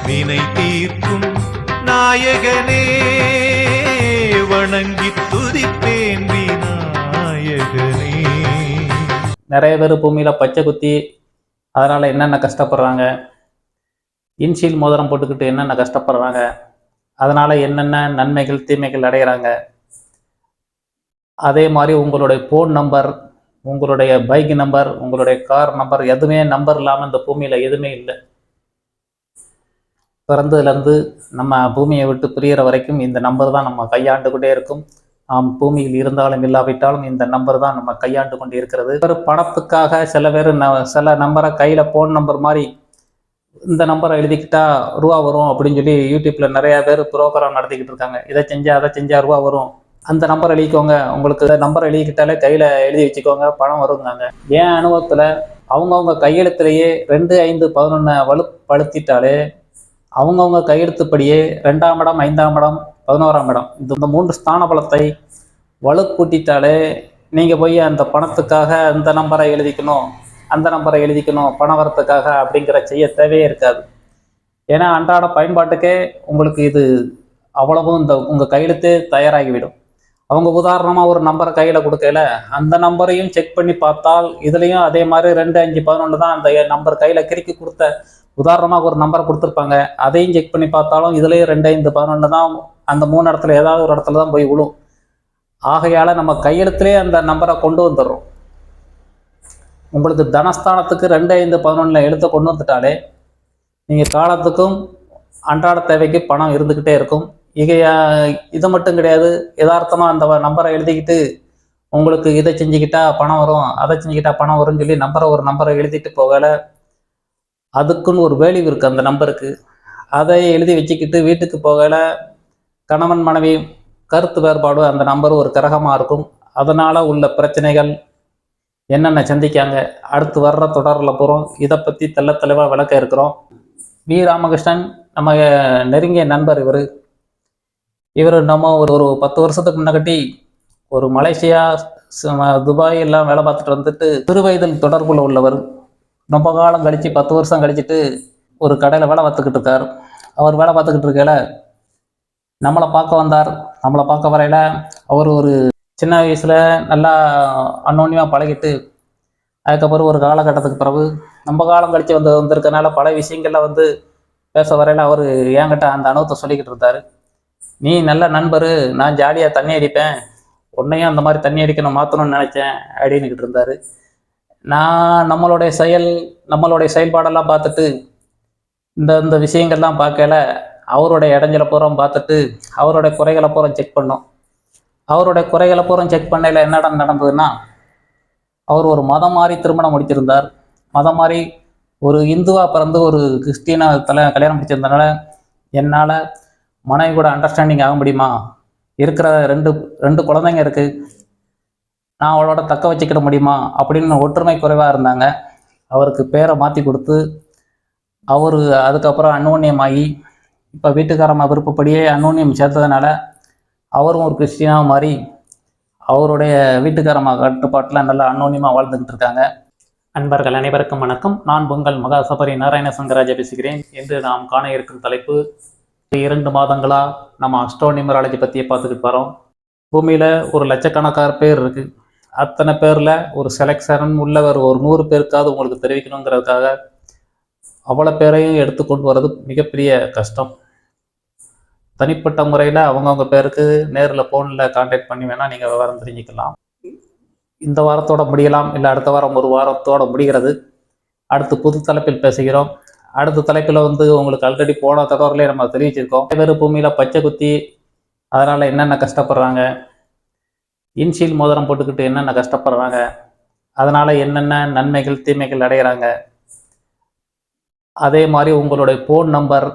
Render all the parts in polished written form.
வினை தீர்க்கும் நாயகனே வணங்கி துதிப்பேன் விநாயகனே. நிறைய பேர் பூமியில் பச்சை குத்தி அதனால் என்னென்ன கஷ்டப்படுறாங்க, இன்ஷீல் மோதிரம் போட்டுக்கிட்டு என்னென்ன கஷ்டப்படுறாங்க, அதனால் என்னென்ன நன்மைகள் தீமைகள் அடைகிறாங்க. அதே மாதிரி உங்களுடைய ஃபோன் நம்பர், உங்களுடைய பைக் நம்பர், உங்களுடைய கார் நம்பர், எதுவுமே நம்பர் இல்லாமல் இந்த பூமியில் எதுவுமே இல்லை. பிறந்ததுலேருந்து நம்ம பூமியை விட்டு பிரிகிற வரைக்கும் இந்த நம்பர் தான் நம்ம கையாண்டுக்கிட்டே இருக்கும். நாம் பூமியில் இருந்தாலும் இல்லாவிட்டாலும் இந்த நம்பர் தான் நம்ம கையாண்டு கொண்டு இருக்கிறது. ஒரு பணத்துக்காக சில பேர் சில நம்பரை கையில் ஃபோன் நம்பர் மாதிரி இந்த நம்பரை எழுதிக்கிட்டா ரூபா வரும் அப்படின்னு சொல்லி யூடியூப்பில் நிறையா பேர் ப்ரோக்ராம் நடத்திக்கிட்டு இருக்காங்க. இதை செஞ்சால் அதை செஞ்சால் ரூபா வரும், அந்த நம்பர் எழுதிக்கோங்க, உங்களுக்கு நம்பர் எழுதிக்கிட்டாலே கையில் எழுதி வச்சுக்கோங்க, பணம் வருங்காங்க. என் அனுபவத்தில் அவங்கவுங்க கையெழுத்துலேயே 2, 5, 11 வலுப்படுத்திட்டாலே அவங்கவுங்க கையெழுத்துப்படியே 2ஆம் இடம், 5ஆம் இடம், 11ஆம் இடம் இந்த 3 ஸ்தான பலத்தை வலுக்கூட்டிட்டாலே நீங்கள் போய் அந்த பணத்துக்காக இந்த நம்பரை எழுதிக்கணும், அந்த நம்பரை எழுதிக்கணும், பணம் வரத்துக்காக அப்படிங்கிற செய்ய தேவையே இருக்காது. ஏன்னா அன்றாட பயன்பாட்டுக்கே உங்களுக்கு இது அவ்வளவும் இந்த உங்கள் கையெழுத்தே தயாராகிவிடும். அவங்க உதாரணமாக ஒரு நம்பரை கையில் கொடுக்கல, அந்த நம்பரையும் செக் பண்ணி பார்த்தால் இதுலேயும் அதே மாதிரி 2, 5, 11 தான் அந்த நம்பர் கையில் கிறுக்கி கொடுத்த உதாரணமாக ஒரு நம்பரை கொடுத்துருப்பாங்க. அதையும் செக் பண்ணி பார்த்தாலும் இதுலேயும் 2, 5, 11 தான் அந்த 3 இடத்துல ஏதாவது ஒரு இடத்துல தான் போய் விழும். ஆகையால் நம்ம கையெழுத்துலேயே அந்த நம்பரை கொண்டு வந்துடுறோம். உங்களுக்கு தனஸ்தானத்துக்கு 2, 5, 11 எழுத்த கொண்டு வந்துட்டாலே நீங்கள் காலத்துக்கும் அன்றாட தேவைக்கு பணம் இருந்துக்கிட்டே இருக்கும். இது மட்டும் கிடையாது, யதார்த்தமாக அந்த நம்பரை எழுதிக்கிட்டு உங்களுக்கு இதை செஞ்சுக்கிட்டா பணம் வரும், அதை செஞ்சுக்கிட்டா பணம் வரும்னு சொல்லி ஒரு நம்பரை எழுதிட்டு போகலை. அதுக்குன்னு ஒரு வேல்யூ இருக்குது அந்த நம்பருக்கு. அதை எழுதி வச்சுக்கிட்டு வீட்டுக்கு போகலை கணவன் மனைவி கருத்து வேறுபாடு, அந்த நம்பர் ஒரு கிரகமாக இருக்கும். அதனால் உள்ள பிரச்சனைகள் என்னென்ன சந்திக்காங்க அடுத்து வர்ற தொடரில் போகிறோம். இதை பற்றி தெளிவாக விளக்க இருக்கிறோம். வி ராமகிருஷ்ணன் நம்ம நெருங்கிய நண்பர். இவர் நம்ம ஒரு 10 வருஷத்துக்கு முன்னாடி ஒரு மலேசியா, துபாய் எல்லாம் வேலை பார்த்துட்டு வந்துட்டு சிறு வயதில் தொடர்புல உள்ளவர். ரொம்ப காலம் கழித்து 10 வருஷம் கழிச்சிட்டு ஒரு கடையில் வேலை பார்த்துக்கிட்டு இருக்கார். அவர் வேலை பார்த்துக்கிட்டு இருக்கையில் நம்மளை பார்க்க வந்தார். நம்மளை பார்க்க வரையில் அவர் ஒரு சின்ன வயசில் நல்லா அன்னோன்யமாக பழகிட்டு அதுக்கப்புறம் ஒரு காலகட்டத்துக்கு பிறகு நம்ம காலம் கழித்து வந்திருக்கனால பல விஷயங்களில் பேச வரையில் அவர் என்கிட்ட அந்த அனுபவத்தை சொல்லிக்கிட்டு இருந்தார். நீ நல்ல நண்பர், நான் ஜாலியாக தண்ணி அடிப்பேன், உன்னையும் அந்த மாதிரி தண்ணி அடிக்கணும் மாற்றணும்னு நினச்சேன் அப்படின்னுக்கிட்டு இருந்தார். நான் நம்மளுடைய செயல்பாடெல்லாம் பார்த்துட்டு இந்த விஷயங்கள்லாம் பார்க்கல அவருடைய இடைஞ்சலை பூரம் பார்த்துட்டு அவருடைய குறைகளை பூரம் செக் பண்ணோம். அவருடைய குறைகளை பூரம் செக் பண்ணையில் என்ன நடந்ததுன்னா, அவர் ஒரு மதம் மாறி திருமணம் முடிச்சிருந்தார். மதம் மாறி ஒரு இந்துவாக பிறந்து ஒரு கிறிஸ்டியனை கல்யாணம் முடிச்சிருந்தனால என்னால் மனைவி கூட அண்டர்ஸ்டாண்டிங் ஆக முடியுமா, இருக்கிற ரெண்டு குழந்தைங்க இருக்குது, நான் அவளோட தக்க வச்சுக்கிட முடியுமா அப்படின்னு ஒற்றுமை குறைவாக இருந்தாங்க. அவருக்கு பேரை மாற்றி கொடுத்து அவர் அதுக்கப்புறம் அன்னோன்யமாகி இப்போ வீட்டுக்காரமாக விருப்பப்படியே அன்னோன்யம் சேர்த்ததுனால அவரும் ஒரு கிறிஸ்டியனாக மாறி அவருடைய வீட்டுக்காரமாக கட்டுப்பாட்டில் நல்லா அன்னோன்யமாக வாழ்ந்துக்கிட்டு இருக்காங்க. அன்பர்கள் அனைவருக்கும் வணக்கம். நான் உங்கள் மகா சபரி நாராயண சங்கராஜா பேசுகிறேன். இன்று நாம் காண இருக்கும் தலைப்பு, 2 மாதங்களாக நம்ம அஸ்ட்ரோ நியூமராலஜி பற்றியே பார்த்துக்கிட்டு வரோம். பூமியில் ஒரு லட்சக்கணக்கான பேர் இருக்குது. அத்தனை பேரில் ஒரு செலெக்ஷன் உள்ளவர் ஒரு 100 பேருக்காவது உங்களுக்கு தெரிவிக்கணுங்கிறதுக்காக அவ்வளோ பேரையும் எடுத்துக்கொண்டு வர்றது மிகப்பெரிய கஷ்டம். தனிப்பட்ட முறையில் அவங்கவுங்க பேருக்கு நேரில் ஃபோனில் கான்டாக்ட் பண்ணி வேணால் நீங்கள் விவரம் தெரிஞ்சுக்கலாம். இந்த வாரத்தோட முடியலாம், இல்லை அடுத்த வாரம் ஒரு வாரத்தோட முடிகிறது. அடுத்து புது தலைப்பில் பேசுகிறோம். அடுத்த தலைப்பில் உங்களுக்கு ஆல்ரெடி போன தொடர்லேயே நம்ம தெரிவிச்சிருக்கோம். பேர் பூமியில் பச்சை குத்தி அதனால் என்னென்ன கஷ்டப்படுறாங்க, இன்ஷீல் மோதிரம் போட்டுக்கிட்டு என்னென்ன கஷ்டப்படுறாங்க, அதனால் என்னென்ன நன்மைகள் தீமைகள் அடைகிறாங்க. அதே மாதிரி உங்களுடைய ஃபோன் நம்பர்,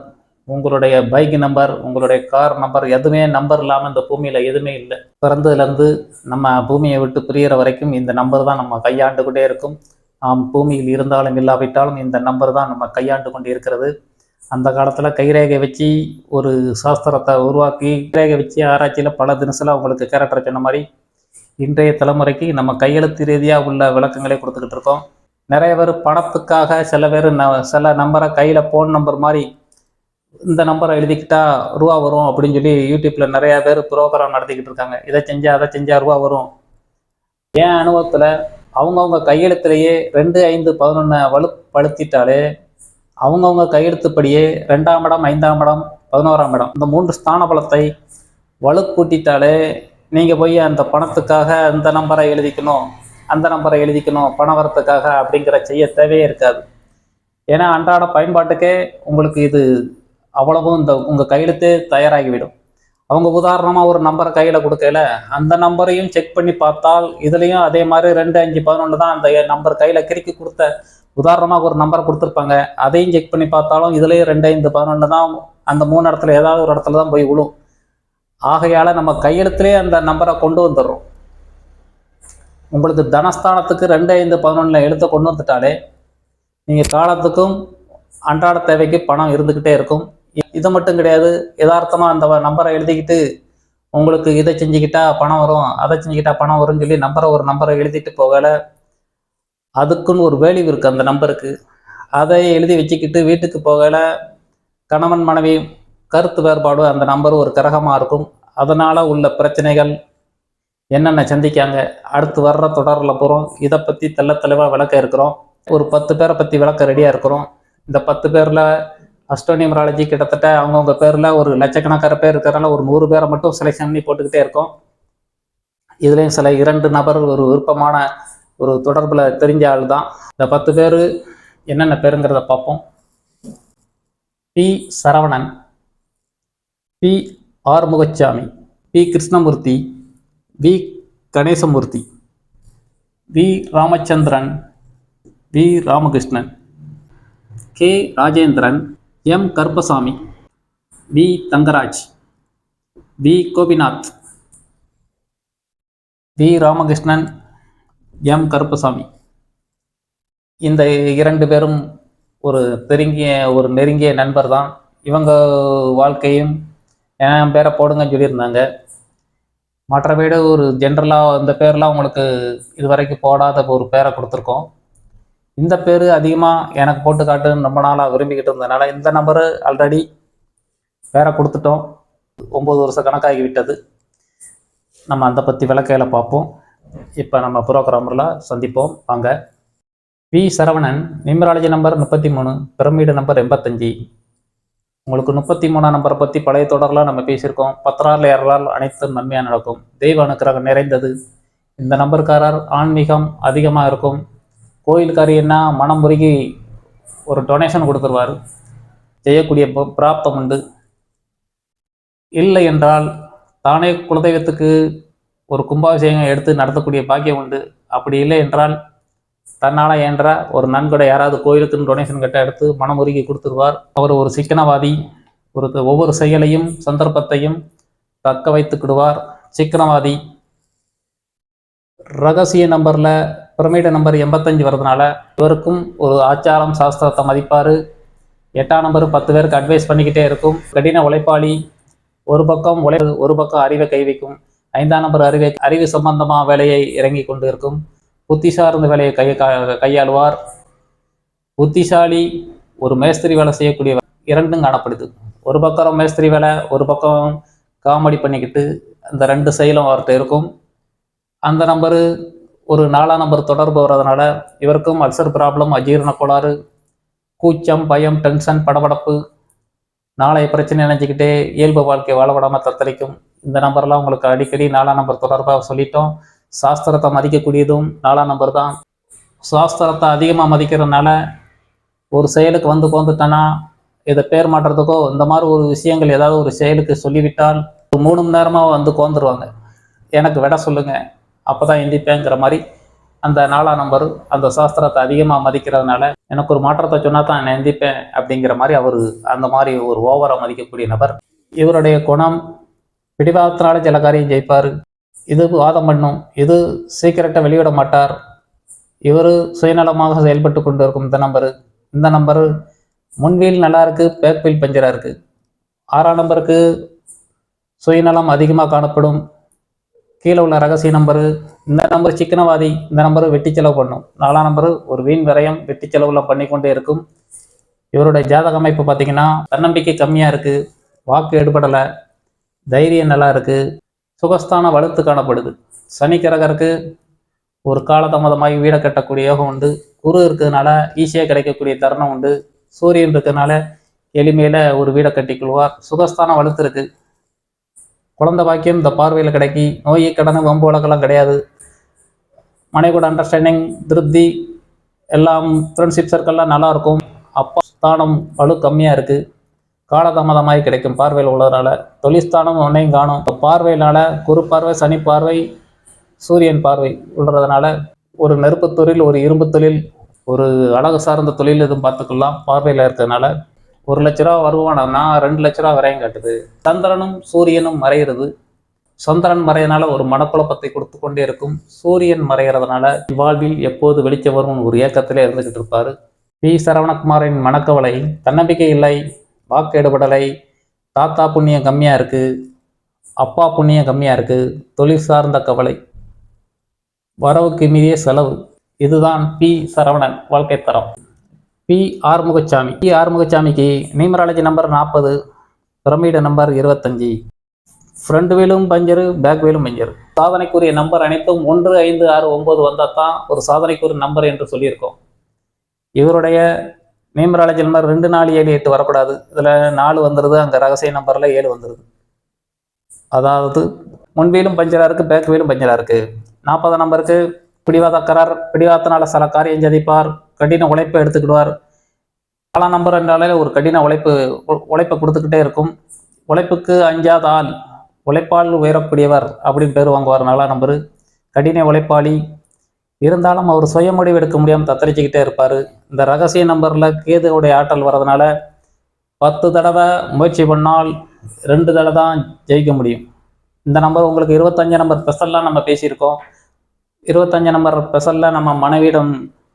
உங்களுடைய பைக் நம்பர், உங்களுடைய கார் நம்பர், எதுவுமே நம்பர் இல்லாமல் இந்த பூமியில் எதுவுமே இல்லை. பிறந்ததுலேருந்து நம்ம பூமியை விட்டு பிரிகிற வரைக்கும் இந்த நம்பர் தான் நம்ம கையாண்டுக்கிட்டே இருக்கும். நாம் பூமியில் இருந்தாலும் இல்லாவிட்டாலும் இந்த நம்பர் தான் நம்ம கையாண்டு கொண்டு இருக்கிறது. அந்த காலத்தில் கைரேகை வச்சு ஒரு சாஸ்திரத்தை உருவாக்கி கைரேகை வச்சு ஆராய்ச்சியில் பல தினசில் உங்களுக்கு கேரக்டர் சொன்ன மாதிரி இன்றைய தலைமுறைக்கு நம்ம கையெழுத்து ரீதியாக உள்ள விளக்கங்களே கொடுத்துக்கிட்டு இருக்கோம். நிறைய பேர் பணத்துக்காக சில பேர் சில நம்பரை கையில் ஃபோன் நம்பர் மாதிரி இந்த நம்பரை எழுதிக்கிட்டா ரூபா வரும் அப்படின்னு சொல்லி யூடியூப்பில் நிறையா பேர் ப்ரோக்ராம் நடத்திக்கிட்டு இருக்காங்க. இதை செஞ்சால் அதை செஞ்சால் ரூபா வரும். என் அனுபவத்தில் அவங்கவுங்க கையெழுத்துலேயே 2, 5, 11 வலுப்படுத்திட்டாலே அவங்கவுங்க கையெழுத்துப்படியே 2ஆம் இடம், 5ஆம் இடம், 11ஆம் இடம் இந்த 3 ஸ்தான பலத்தை வலுக்கூட்டிட்டாலே நீங்கள் போய் அந்த பணத்துக்காக இந்த நம்பரை எழுதிக்கணும், அந்த நம்பரை எழுதிக்கணும், பணம் வரத்துக்காக அப்படிங்கிற செய்ய தேவையே இருக்காது. ஏன்னா அன்றாட பயன்பாட்டுக்கே உங்களுக்கு இது அவ்வளவும் இந்த உங்கள் கையெழுத்தே தயாராகிவிடும். அவங்க உதாரணமாக ஒரு நம்பரை கையில் கொடுக்கல, அந்த நம்பரையும் செக் பண்ணி பார்த்தால் இதுலேயும் அதே மாதிரி 2, 5, 11 தான் அந்த நம்பர் கையில் கிறுக்கி கொடுத்த உதாரணமாக ஒரு நம்பரை கொடுத்துருப்பாங்க. அதையும் செக் பண்ணி பார்த்தாலும் இதுலேயும் 2, 5, 11 தான் அந்த 3 இடத்துல ஏதாவது ஒரு இடத்துல தான் போய் விழும். ஆகையால் நம்ம கையெழுத்துலேயே அந்த நம்பரை கொண்டு வந்துடுறோம். உங்களுக்கு தனஸ்தானத்துக்கு 2, 5, 11 எழுத்த கொண்டு வந்துட்டாலே நீங்கள் காலத்துக்கும் அன்றாட தேவைக்கு பணம் இருந்துக்கிட்டே இருக்கும். இது மட்டும் கிடையாது, யதார்த்தமாக அந்த நம்பரை எழுதிக்கிட்டு உங்களுக்கு இதை செஞ்சுக்கிட்டா பணம் வரும், அதை செஞ்சுக்கிட்டா பணம் வரும்னு சொல்லி ஒரு நம்பரை எழுதிட்டு போகலை. அதுக்குன்னு ஒரு வேல்யூ இருக்குது அந்த நம்பருக்கு. அதை எழுதி வச்சுக்கிட்டு வீட்டுக்கு போகலை கணவன் மனைவி கருத்து வேறுபாடு அந்த நம்பர் ஒரு கிரகமாக இருக்கும். அதனால் உள்ள பிரச்சனைகள் என்னென்ன சந்திக்காங்க அடுத்து வர்ற தொடரில் போகிறோம். இதை பற்றி தெளிவாக விளக்க இருக்கிறோம். ஒரு 10 பேரை பற்றி விளக்க ரெடியாக இருக்கிறோம். இந்த 10 பேரில் அஸ்ட்ரோனியமராலஜி கிட்டத்தட்ட அவங்கவுங்க பேரில் ஒரு லட்சக்கணக்கான பேர் இருக்கிறனால ஒரு 100 பேரை மட்டும் செலெக்ஷன் பண்ணி போட்டுக்கிட்டே இருக்கோம். இதுலேயும் சில 2 நபர் ஒரு விருப்பமான ஒரு தொடர்பில் தெரிஞ்ச ஆள் தான். இந்த 10 பேர் என்னென்ன பேருங்கிறத பார்ப்போம். P Saravanan, P Arumugasamy, P Krishnamoorthy, V Ganesamoorthy, V Ramachandran, V Ramakrishnan, K Rajendran, M Karuppasamy, V Thangaraj, V Gopinath, V Ramakrishnan, M Karuppasamy. இந்த 2 பேரும் ஒரு நெருங்கிய நண்பர் தான். இவங்க வாழ்க்கையும் என் பேரை போடுங்கன்னு சொல்லியிருந்தாங்க. மற்றபடி ஒரு ஜென்ரலாக இந்த பேர்லாம் உங்களுக்கு இது வரைக்கும் போடாத ஒரு பேரை கொடுத்துருக்கோம். இந்த பேர் அதிகமாக எனக்கு போட்டு காட்டுன்னு ரொம்ப நாளாக விரும்பிக்கிட்டு இருந்ததுனால இந்த நம்பரு ஆல்ரெடி பேரை கொடுத்துட்டோம். 9 வருஷ கணக்காகி விட்டது. நம்ம அதை பற்றி விளக்கையில் பார்ப்போம். இப்போ நம்ம ப்ரோக்ராமரில் சந்திப்போம் வாங்க. V Saravanan, numerology number 33, pyramid number 85. உங்களுக்கு 33ஆம் நம்பரை பற்றி பழைய தொடரெலாம் நம்ம பேசியிருக்கோம். 10 ஏறலால் அனைத்தும் நன்மையாக நடக்கும். தெய்வ அனுக்கிரகம் நிறைந்தது. இந்த நம்பருக்காரர் ஆன்மீகம் அதிகமாக இருக்கும். கோயிலுக்காரியன்னா மனம் முருகி ஒரு டொனேஷன் கொடுத்துருவார். செய்யக்கூடிய பிராப்தம் உண்டு. இல்லை என்றால் தானே குலதெய்வத்துக்கு ஒரு கும்பாபிஷேகம் எடுத்து நடத்தக்கூடிய பாக்கியம் உண்டு. அப்படி இல்லை என்றால் தன்னால் என்ற ஒரு நன்கொடை யாராவது கோயிலுக்குன்னு டொனேஷன் கட்ட எடுத்து மனமுருகி கொடுத்துருவார். அவர் ஒரு சிக்கனவாதி. ஒவ்வொரு செயலையும் சந்தர்ப்பத்தையும் தக்க வைத்துக்கிடுவார். சிக்கனவாதி. ரகசிய நம்பரில் பிரமிட நம்பர் 85 வர்றதுனால இவருக்கும் ஒரு ஆச்சாரம் சாஸ்திரத்தை மதிப்பார். 8ஆம் நம்பர் 10 பேருக்கு அட்வைஸ் பண்ணிக்கிட்டே இருக்கும். கடின உழைப்பாளி. ஒரு பக்கம் ஒரு பக்கம் அறிவை கை வைக்கும். 5ஆம் நம்பர் அறிவு சம்பந்தமாக வேலையை இறங்கி கொண்டு இருக்கும். புத்தி சார்ந்த வேலையை கையாளுவார். புத்திசாலி. ஒரு மேஸ்திரி வேலை செய்யக்கூடிய 2ம் காணப்படுது. ஒரு பக்கம் மேஸ்திரி வேலை, ஒரு பக்கம் காமெடி பண்ணிக்கிட்டு அந்த 2 செயலும் அவர்கிட்ட இருக்கும். அந்த நம்பரு ஒரு 4ஆம் நம்பர் தொடர்பு வர்றதுனால இவருக்கும் அல்சர் ப்ராப்ளம், அஜீரண கோளாறு, கூச்சம், பயம், டென்ஷன், படபடப்பு, நாளைய பிரச்சனை நினைச்சிக்கிட்டே இயல்பு வாழ்க்கை வாழப்படாமல் தத்தளிக்கும். இந்த நம்பர்லாம் உங்களுக்கு அடிக்கடி 4ஆம் நம்பர் தொடர்பாக சொல்லிட்டோம். சாஸ்திரத்தை மதிக்கக்கூடியதும் 4ஆம் நம்பர் தான். சாஸ்திரத்தை அதிகமாக மதிக்கிறதுனால ஒரு செயலுக்கு வந்துட்டோன்னா இதை பேர் மாற்றுறதுக்கோ இந்த மாதிரி ஒரு விஷயங்கள் ஏதாவது ஒரு செயலுக்கு சொல்லிவிட்டால் 3 மணி நேரமாக வந்து கோந்துருவாங்க. எனக்கு விட சொல்லுங்க அப்போ தான் எந்திப்பேங்கிற மாதிரி அந்த 4ஆம் நம்பர் அந்த சாஸ்திரத்தை அதிகமாக மதிக்கிறதுனால எனக்கு ஒரு மாற்றத்தை சொன்னால் தான் நான் எந்திப்பேன் அப்படிங்கிற மாதிரி அவர் அந்த மாதிரி ஒரு ஓவராக மதிக்கக்கூடிய நபர். இவருடைய குணம் பிடிவாதத்தினால சில காரியம் ஜெயிப்பார். இது வாதம் பண்ணும். இது சீக்கிரட்டை வெளியிட மாட்டார். இவர் சுயநலமாக செயல்பட்டு கொண்டு இருக்கும். இந்த நம்பரு முன்வீல் நல்லா இருக்குது, பேக்வீல் பஞ்சராக இருக்குது. 6ஆம் நம்பருக்கு சுயநலம் அதிகமாக காணப்படும். கீழே உள்ள ரகசிய நம்பரு. இந்த நம்பர் சிக்கனவாதி. இந்த நம்பரு வெட்டி செலவு பண்ணும். 4ஆம் நம்பரு ஒரு வீண் விரயம் வெட்டி செலவுலாம் பண்ணி கொண்டே இருக்கும். இவருடைய ஜாதக அமைப்பு பார்த்தீங்கன்னா தன்னம்பிக்கை கம்மியாக இருக்குது, வாக்கு எடுபடலை, தைரியம் நல்லா இருக்குது, சுகஸ்தான வலுத்து காணப்படுது. சனிக்கிரகருக்கு ஒரு காலதாமதமாகி வீடை கட்டக்கூடிய யோகம் உண்டு. குரு இருக்கிறதுனால ஈஸியாக கிடைக்கக்கூடிய தருணம் உண்டு. சூரியன் இருக்கிறதுனால எளிமையில் ஒரு வீடை கட்டிக்கொள்வார். சுகஸ்தானம் வலுத்து இருக்கு. குழந்தை பாக்கியம் இந்த பார்வையில் கிடைக்கி, நோயை கடனை வம்பு வழக்கெல்லாம் கிடையாது. மனைவியோட அண்டர்ஸ்டாண்டிங், திருப்தி, எல்லாம் ஃப்ரெண்ட்ஷிப் சர்க்கிள்லாம் நல்லா இருக்கும். அப்பா ஸ்தானம் வலு கம்மியாக இருக்குது, காலதாமதமாகி கிடைக்கும் பார்வையில் உள்ளதுனால. தொழில்ஸ்தானம் ஒன்றையும் காணும். பார்வையினால் குரு பார்வை, சனி பார்வை, சூரியன் பார்வை உள்ளதுனால ஒரு நெருப்பு தொழில், ஒரு இரும்பு தொழில், ஒரு அழகு சார்ந்த தொழில் எதுவும் பார்த்துக்கலாம். பார்வையில் இருக்கிறதுனால 1 லட்ச ரூபா வருவானா 2 லட்ச ரூபா வரையும் காட்டுது. சந்திரனும் சூரியனும் மறைகிறது. சந்திரன் மறையதுனால ஒரு மனக்குழப்பத்தை கொடுத்து கொண்டே இருக்கும். சூரியன் மறைகிறதுனால வாழ்வில் எப்போது வெளிச்சம் வரும் ஒரு ஏக்கத்திலே இருந்துகிட்டு இருப்பார். பி. சரவணகுமாரின் மனக்கவலை தன்னம்பிக்கை இல்லை, வாக்கு எடுபடலை, தாத்தா புண்ணியம் கம்மியாக இருக்குது, அப்பா புண்ணியம் கம்மியாக இருக்குது, தொழில் சார்ந்த கவலை, வரவுக்கு மீறிய செலவு. இதுதான் பி. சரவணன் வாழ்க்கை தரம். பி. ஆறுமுகசாமி. பி. ஆறுமுகசாமிக்கு numerology number 40, pyramid number 25, front வீலும் பஞ்சரு, பேக் வீலும் பஞ்சரு. சாதனைக்குரிய நம்பர் அனைத்தும் 1, 5, 6, 9 வந்தால் தான் ஒரு சாதனைக்குரிய நம்பர் என்று சொல்லியிருக்கோம். இவருடைய நியூமராலஜி நம்பர் 2, 4, 7, 8 வரக்கூடாது. இதில் 4 வந்துடுது, அங்கே ரகசிய நம்பரில் 7 வந்துடுது. அதாவது முன்வீலும் பஞ்சராக இருக்குது, பேக் வீலும் பஞ்சராக இருக்குது. 40 நம்பருக்கு பிடிவாதக்காரர், பிடிவாதத்தினால சில காரியம் ஜதிப்பார், கடின உழைப்பை எடுத்துக்கிடுவார். 4 நம்பர் என்றாலே ஒரு கடின உழைப்பை கொடுத்துக்கிட்டே இருக்கும். உழைப்புக்கு அஞ்சாத ஆள், உழைப்பால் உயரக்கூடியவர் அப்படின்னு பேர் வாங்குவார். 4 நம்பரு கடின உழைப்பாளி. இருந்தாலும் அவர் சுய முடிவு எடுக்க முடியாமல் தத்தளிச்சுக்கிட்டே இருப்பார். இந்த ரகசிய நம்பரில் கேதுவுடைய ஆற்றல் வர்றதுனால 10 தடவை முயற்சி பண்ணால் 2 தடவை தான் ஜெயிக்க முடியும். இந்த நம்பர் உங்களுக்கு 25 நம்பர் ஸ்பெஷல்லாம் நம்ம பேசியிருக்கோம். 25 நம்பர் ஸ்பெஷலில் நம்ம மனைவியிடம்,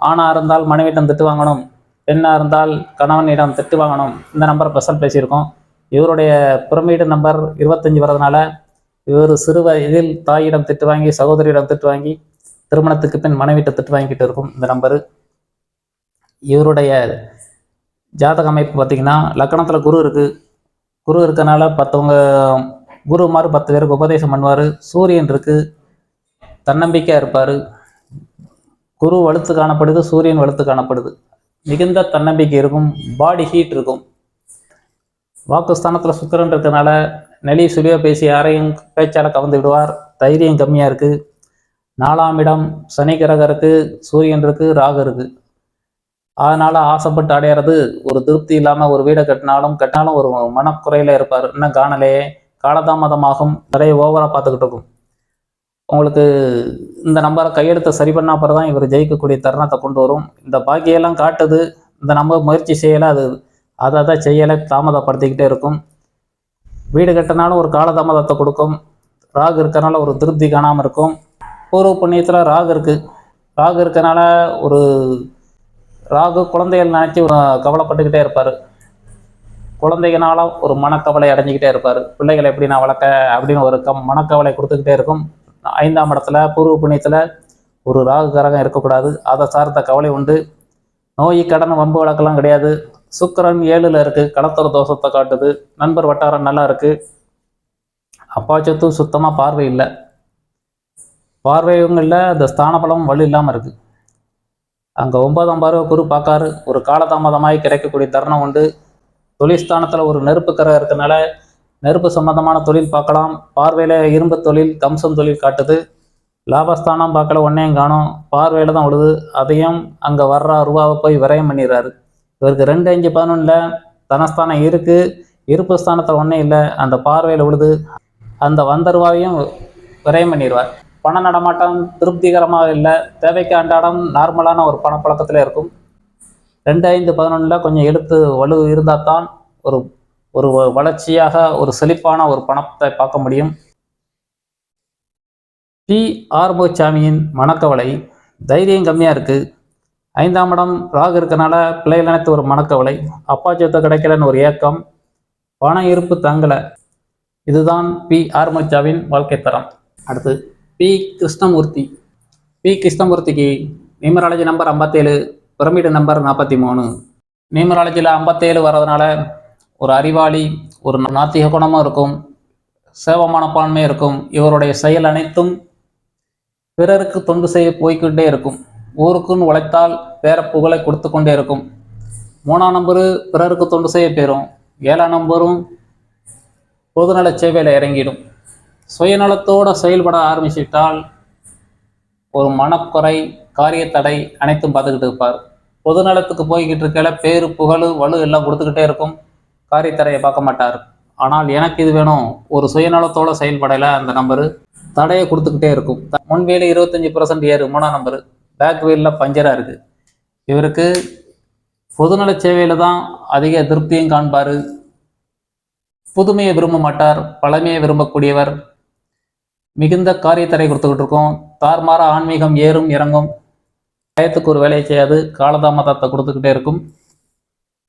ஆணாக இருந்தால் மனைவியிடம் திட்டு வாங்கணும், பெண்ணாக இருந்தால் கணவனிடம் திட்டு வாங்கணும். இந்த நம்பர் ஸ்பெஷல் பேசியிருக்கோம். இவருடைய பிரமிடு நம்பர் 25 வர்றதுனால இவர் சிறு வயதில் தாயிடம் திட்டு வாங்கி, சகோதரியிடம் திட்டு வாங்கி, திருமணத்துக்கு பின் மனைவிட்ட திட்டு வாங்கிட்டு இருக்கும் இந்த நம்பரு. இவருடைய ஜாதக அமைப்பு பார்த்திங்கன்னா லக்கணத்தில் குரு இருக்குது. குரு இருக்கனால 10 குரு மாதிரி 10 பேருக்கு உபதேசம் பண்ணுவார். சூரியன் இருக்குது, தன்னம்பிக்கையாக இருப்பார். குரு வலுத்து காணப்படுது, சூரியன் வலுத்து காணப்படுது. மிகுந்த தன்னம்பிக்கை இருக்கும், பாடி ஹீட் இருக்கும். வாக்குஸ்தானத்தில் சுக்கிரன் இருக்கிறதுனால நெளி சுழியாக பேசி யாரையும் பேச்சால் கவர்ந்து விடுவார். தைரியம் கம்மியாக இருக்குது. 4ஆம் இடம் சனி கிரகம் இருக்குது, சூரியன் இருக்குது, ராகு இருக்குது. அதனால் ஆசைப்பட்டு அடையிறது ஒரு திருப்தி இல்லாமல் ஒரு வீடை கட்டினாலும் ஒரு மனக்குறையில் இருப்பார். இன்னும் காணலையே, காலதாமதமாகும், நிறைய ஓவராக பார்த்துக்கிட்டு இருக்கும். உங்களுக்கு இந்த நம்பரை கையெழுத்தை சரி பண்ண அப்புறம் தான் இவர் ஜெயிக்கக்கூடிய தருணத்தை கொண்டு வரும். இந்த பாக்கியெல்லாம் காட்டுது. இந்த நம்பர் முயற்சி செய்யலை, அதை தான் செய்யலை, தாமதப்படுத்திக்கிட்டே இருக்கும். வீடு கட்டினாலும் ஒரு காலதாமதத்தை கொடுக்கும். ராகு இருக்கனால ஒரு திருப்தி காணாமல் இருக்கும். பூர்வ புண்ணியத்தில் ராகு இருக்குது. ராகு இருக்கனால ஒரு ராகு குழந்தைகள் நினச்சி ஒரு கவலைப்பட்டுக்கிட்டே இருப்பார். குழந்தைகளால ஒரு மனக்கவலை அடைஞ்சிக்கிட்டே இருப்பார். பிள்ளைகளை எப்படி நான் வளர்க்க அப்படின்னு ஒரு மனக்கவலை கொடுத்துக்கிட்டே இருக்கும். 5ஆம் இடத்துல பூர்வ புண்ணியத்தில் ஒரு ராகு கிரகம் இருக்கக்கூடாது. அதை சார்ந்த கவலை உண்டு. நோய் கடன் வம்பு வழக்கெல்லாம் கிடையாது. சுக்கிரன் 7ல் இருக்குது, கடத்தர தோஷத்தை காட்டுது. நண்பர் வட்டாரம் நல்லா இருக்குது. அப்பா சொத்து சுத்தமாக பார்வை இல்லை. பார்வையும் இல்லை, அந்த ஸ்தான பலம் வலு இல்லாமல் இருக்குது. அங்கே 9ஆம் பார்வை குரு பார்க்காரு. ஒரு காலதாமதமாகி கிடைக்கக்கூடிய தருணம் உண்டு. தொழில்ஸ்தானத்தில் ஒரு நெருப்பு கரை இருக்கிறதுனால நெருப்பு சம்பந்தமான தொழில் பார்க்கலாம். பார்வையில் இரும்பு தொழில், கம்சம் தொழில் காட்டுது. லாபஸ்தானம் பார்க்கல, ஒன்றையும் காணும். பார்வையில் தான் விழுது. அதையும் அங்கே வர்ற ரூபாவை போய் விரயம் பண்ணிடுறாரு. இவருக்கு 2, 5, 11 தனஸ்தானம் இருக்குது. இருப்பு ஸ்தானத்தில் ஒன்றும் இல்லை, அந்த பார்வையில் விழுது. அந்த வந்த ரூபாவையும் விரயம் பண்ணிடுவார். பண நடமாட்டம் திருப்திகரமாக இல்லை. தேவைக்கு அன்றாடம் நார்மலான ஒரு பணப்பழக்கத்தில் இருக்கும். 2, 5, 11 கொஞ்சம் எடுத்து வலு இருந்தால் தான் ஒரு வளர்ச்சியாக ஒரு செழிப்பான ஒரு பணத்தை பார்க்க முடியும். பி. ஆறுமுகசாமியின் மனக்கவலை தைரியம் கம்மியாக இருக்குது. 5ஆம் இடம் ராகு இருக்கனால பிள்ளைகள் நினைத்து ஒரு மனக்கவலை, அப்பா சொத்து கிடைக்கலன்னு ஒரு ஏக்கம், பண இருப்பு தங்கலை. இதுதான் பி. ஆறுமுகசாமியின் வாழ்க்கை தரம். அடுத்து பி. கிருஷ்ணமூர்த்தி. பி. கிருஷ்ணமூர்த்திக்கு நியூமராலஜி நம்பர் 57, பிரமிடு நம்பர் 43, நியூமராலஜியில் 57 வர்றதுனால ஒரு அறிவாளி, ஒரு நாத்திக குணமும் இருக்கும், சேவ மனப்பான்மை இருக்கும். இவருடைய செயல் அனைத்தும் பிறருக்கு தொண்டு செய்ய போய்கொண்டே இருக்கும். ஊருக்குன்னு உழைத்தால் வேற புகழை கொடுத்து கொண்டே இருக்கும். 3ஆம் நம்பரு பிறருக்கு தொண்டு செய்ய பெறும். 7ஆம் நம்பரும் பொதுநல சேவையில் இறங்கிடும். சுயநலத்தோடு செயல்பட ஆரம்பிச்சிட்டால் ஒரு மனக்குறை, காரியத்தடை அனைத்தும் பார்த்துக்கிட்டு இருப்பார். பொதுநலத்துக்கு போய்கிட்டு இருக்கல பேரு புகழ் வலு எல்லாம் கொடுத்துக்கிட்டே இருக்கும், காரியத்தடையை பார்க்க மாட்டார். ஆனால் எனக்கு இது வேணும், ஒரு சுயநலத்தோட செயல்படலை அந்த நம்பரு தடையை கொடுத்துக்கிட்டே இருக்கும். முன்வேலி 25% ஏறு 3ஆம் நம்பரு, பேக் வீலில் பஞ்சராக இருக்குது. இவருக்கு பொதுநல சேவையில் தான் அதிக திருப்தியும் காண்பார். புதுமையை விரும்ப மாட்டார், பழமையை விரும்பக்கூடியவர். மிகுந்த காரியத்தடை கொடுத்துக்கிட்டு இருக்கோம். தார்மார ஆன்மீகம் ஏறும் இறங்கும், டயத்துக்கு ஒரு வேலையை செய்யாது, காலதாமதத்தை கொடுத்துக்கிட்டே இருக்கும்.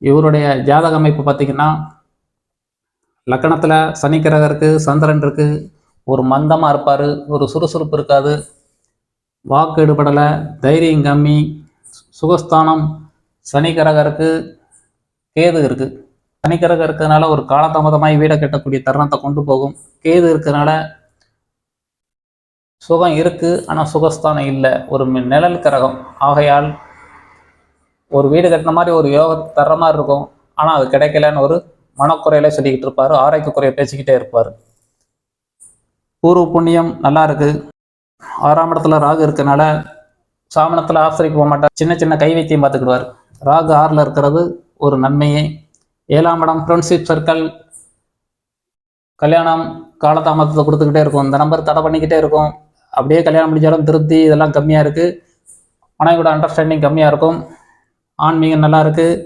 இவருடைய ஜாதக அமைப்பு பார்த்திங்கன்னா, லக்கணத்தில் சனிக்கிரகம் இருக்குது, சந்திரன் இருக்குது. ஒரு மந்தமாக இருப்பார், ஒரு சுறுசுறுப்பு இருக்காது, வாக்கு எடுபடலை, தைரியம் கம்மி. சுகஸ்தானம் சனிக்கிரகம் இருக்குது, கேது இருக்குது. சனிக்கிரகம் இருக்கிறதுனால ஒரு காலதாமதமாகி வீடை கட்டக்கூடிய தருணத்தை கொண்டு போகும். கேது இருக்கிறதுனால சுகம் இருக்குது, ஆனால் சுகஸ்தானம் இல்லை, ஒரு நிழல் கிரகம். ஆகையால் ஒரு வீடு கட்டின மாதிரி ஒரு யோகத்தை தர்ற மாதிரி இருக்கும், ஆனால் அது கிடைக்கலன்னு ஒரு மனக்குறையில சொல்லிக்கிட்டு இருப்பார். ஆரோக்கிய குறையை பேசிக்கிட்டே இருப்பார். பூர்வ புண்ணியம் நல்லா இருக்குது. 6ஆம் இடத்துல ராகு இருக்கனால சாமனத்தில் ஆசிரிக்கு போக மாட்டார், சின்ன சின்ன கைவைத்தியம் பார்த்துக்கிடுவார். ராகு 6ல் இருக்கிறது ஒரு நன்மையே. 7ஆம் இடம் ஃப்ரெண்ட்ஷிப் சர்க்கிள், கல்யாணம் காலதாமதத்தை கொடுத்துக்கிட்டே இருக்கும். இந்த நம்பர் தடை பண்ணிக்கிட்டே இருக்கும். அப்படியே கல்யாணம் முடிஞ்சாலும் திருப்தி இதெல்லாம் கம்மியாக இருக்குது. மனைவியோட அண்டர்ஸ்டாண்டிங் கம்மியாக இருக்கும். ஆன்மீகம் நல்லா இருக்குது.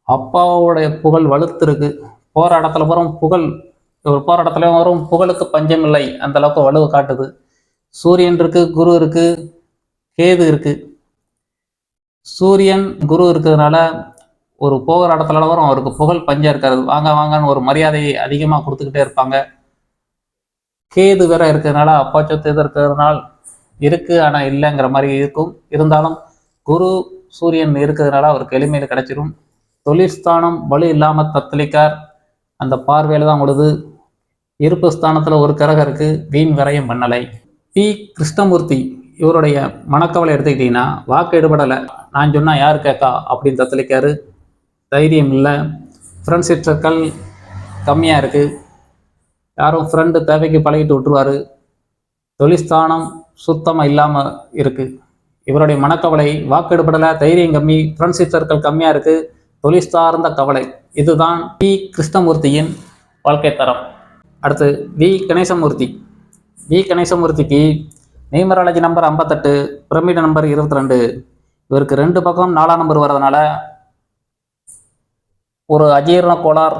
அப்பாவோடைய புகழ் வலுத்து இருக்குது. போகிற இடத்துல வரும் புகழ், ஒரு போகிற இடத்துலையும் வரும் புகழுக்கு பஞ்சம் இல்லை, அந்த அளவுக்கு வலுவை காட்டுது. சூரியன் இருக்குது, குரு இருக்குது, கேது இருக்குது. சூரியன் குரு இருக்கிறதுனால ஒரு போகிற இடத்துல வரும் அவருக்கு புகழ் பஞ்சம் இருக்காது. வாங்க வாங்கன்னு ஒரு மரியாதையை அதிகமாக கொடுத்துக்கிட்டே இருப்பாங்க. கேது வேற இருக்கிறதுனால அப்பா சொத்து எது இருக்கிறதுனால இருக்குது, ஆனால் இல்லைங்கிற மாதிரி இருக்கும். இருந்தாலும் குரு சூரியன் இருக்கிறதுனால அவருக்கு எளிமையில் கிடைச்சிடும். தொழிற்ஸ்தானம் வலு இல்லாமல் தத்தளிக்கார், அந்த பார்வையில் தான் உழுது. இருப்பு ஸ்தானத்தில் ஒரு கிரகம் இருக்குது, வீண் விரயம் பண்ணலை. பி கிருஷ்ணமூர்த்தி, இவருடைய மனக்கவலை எடுத்துக்கிட்டிங்கன்னா, வாக்கு எடுபடலை, நான் சொன்னால் யார் கேட்கா அப்படின்னு தத்தளிக்காரு. தைரியம் இல்லை. ஃப்ரெண்ட்ஷிப் சர்க்கிள் கம்மியாக இருக்குது, யாரும் ஃப்ரெண்டு தேவைக்கு பழகிட்டு விட்டுருவார். தொழிற்ஸ்தானம் சுத்தமாக இல்லாமல் இருக்குது. இவருடைய மனக்கவலை வாக்கெடுபடலை, தைரியம் கம்மி, ஃப்ரெண்ட்ஷிப் சர்க்கிள் கம்மியாக இருக்குது, தொழில் சார்ந்த கவலை. இதுதான் வி கிருஷ்ணமூர்த்தியின் வாழ்க்கை தரம். அடுத்து வி கணேசமூர்த்தி. வி கணேசமூர்த்திக்கு நியூமராலஜி நம்பர் 58, பிரமிட் நம்பர் 22. இவருக்கு 2 பக்கம் 4ஆம் நம்பர் வர்றதுனால ஒரு அஜீரண கோளார்,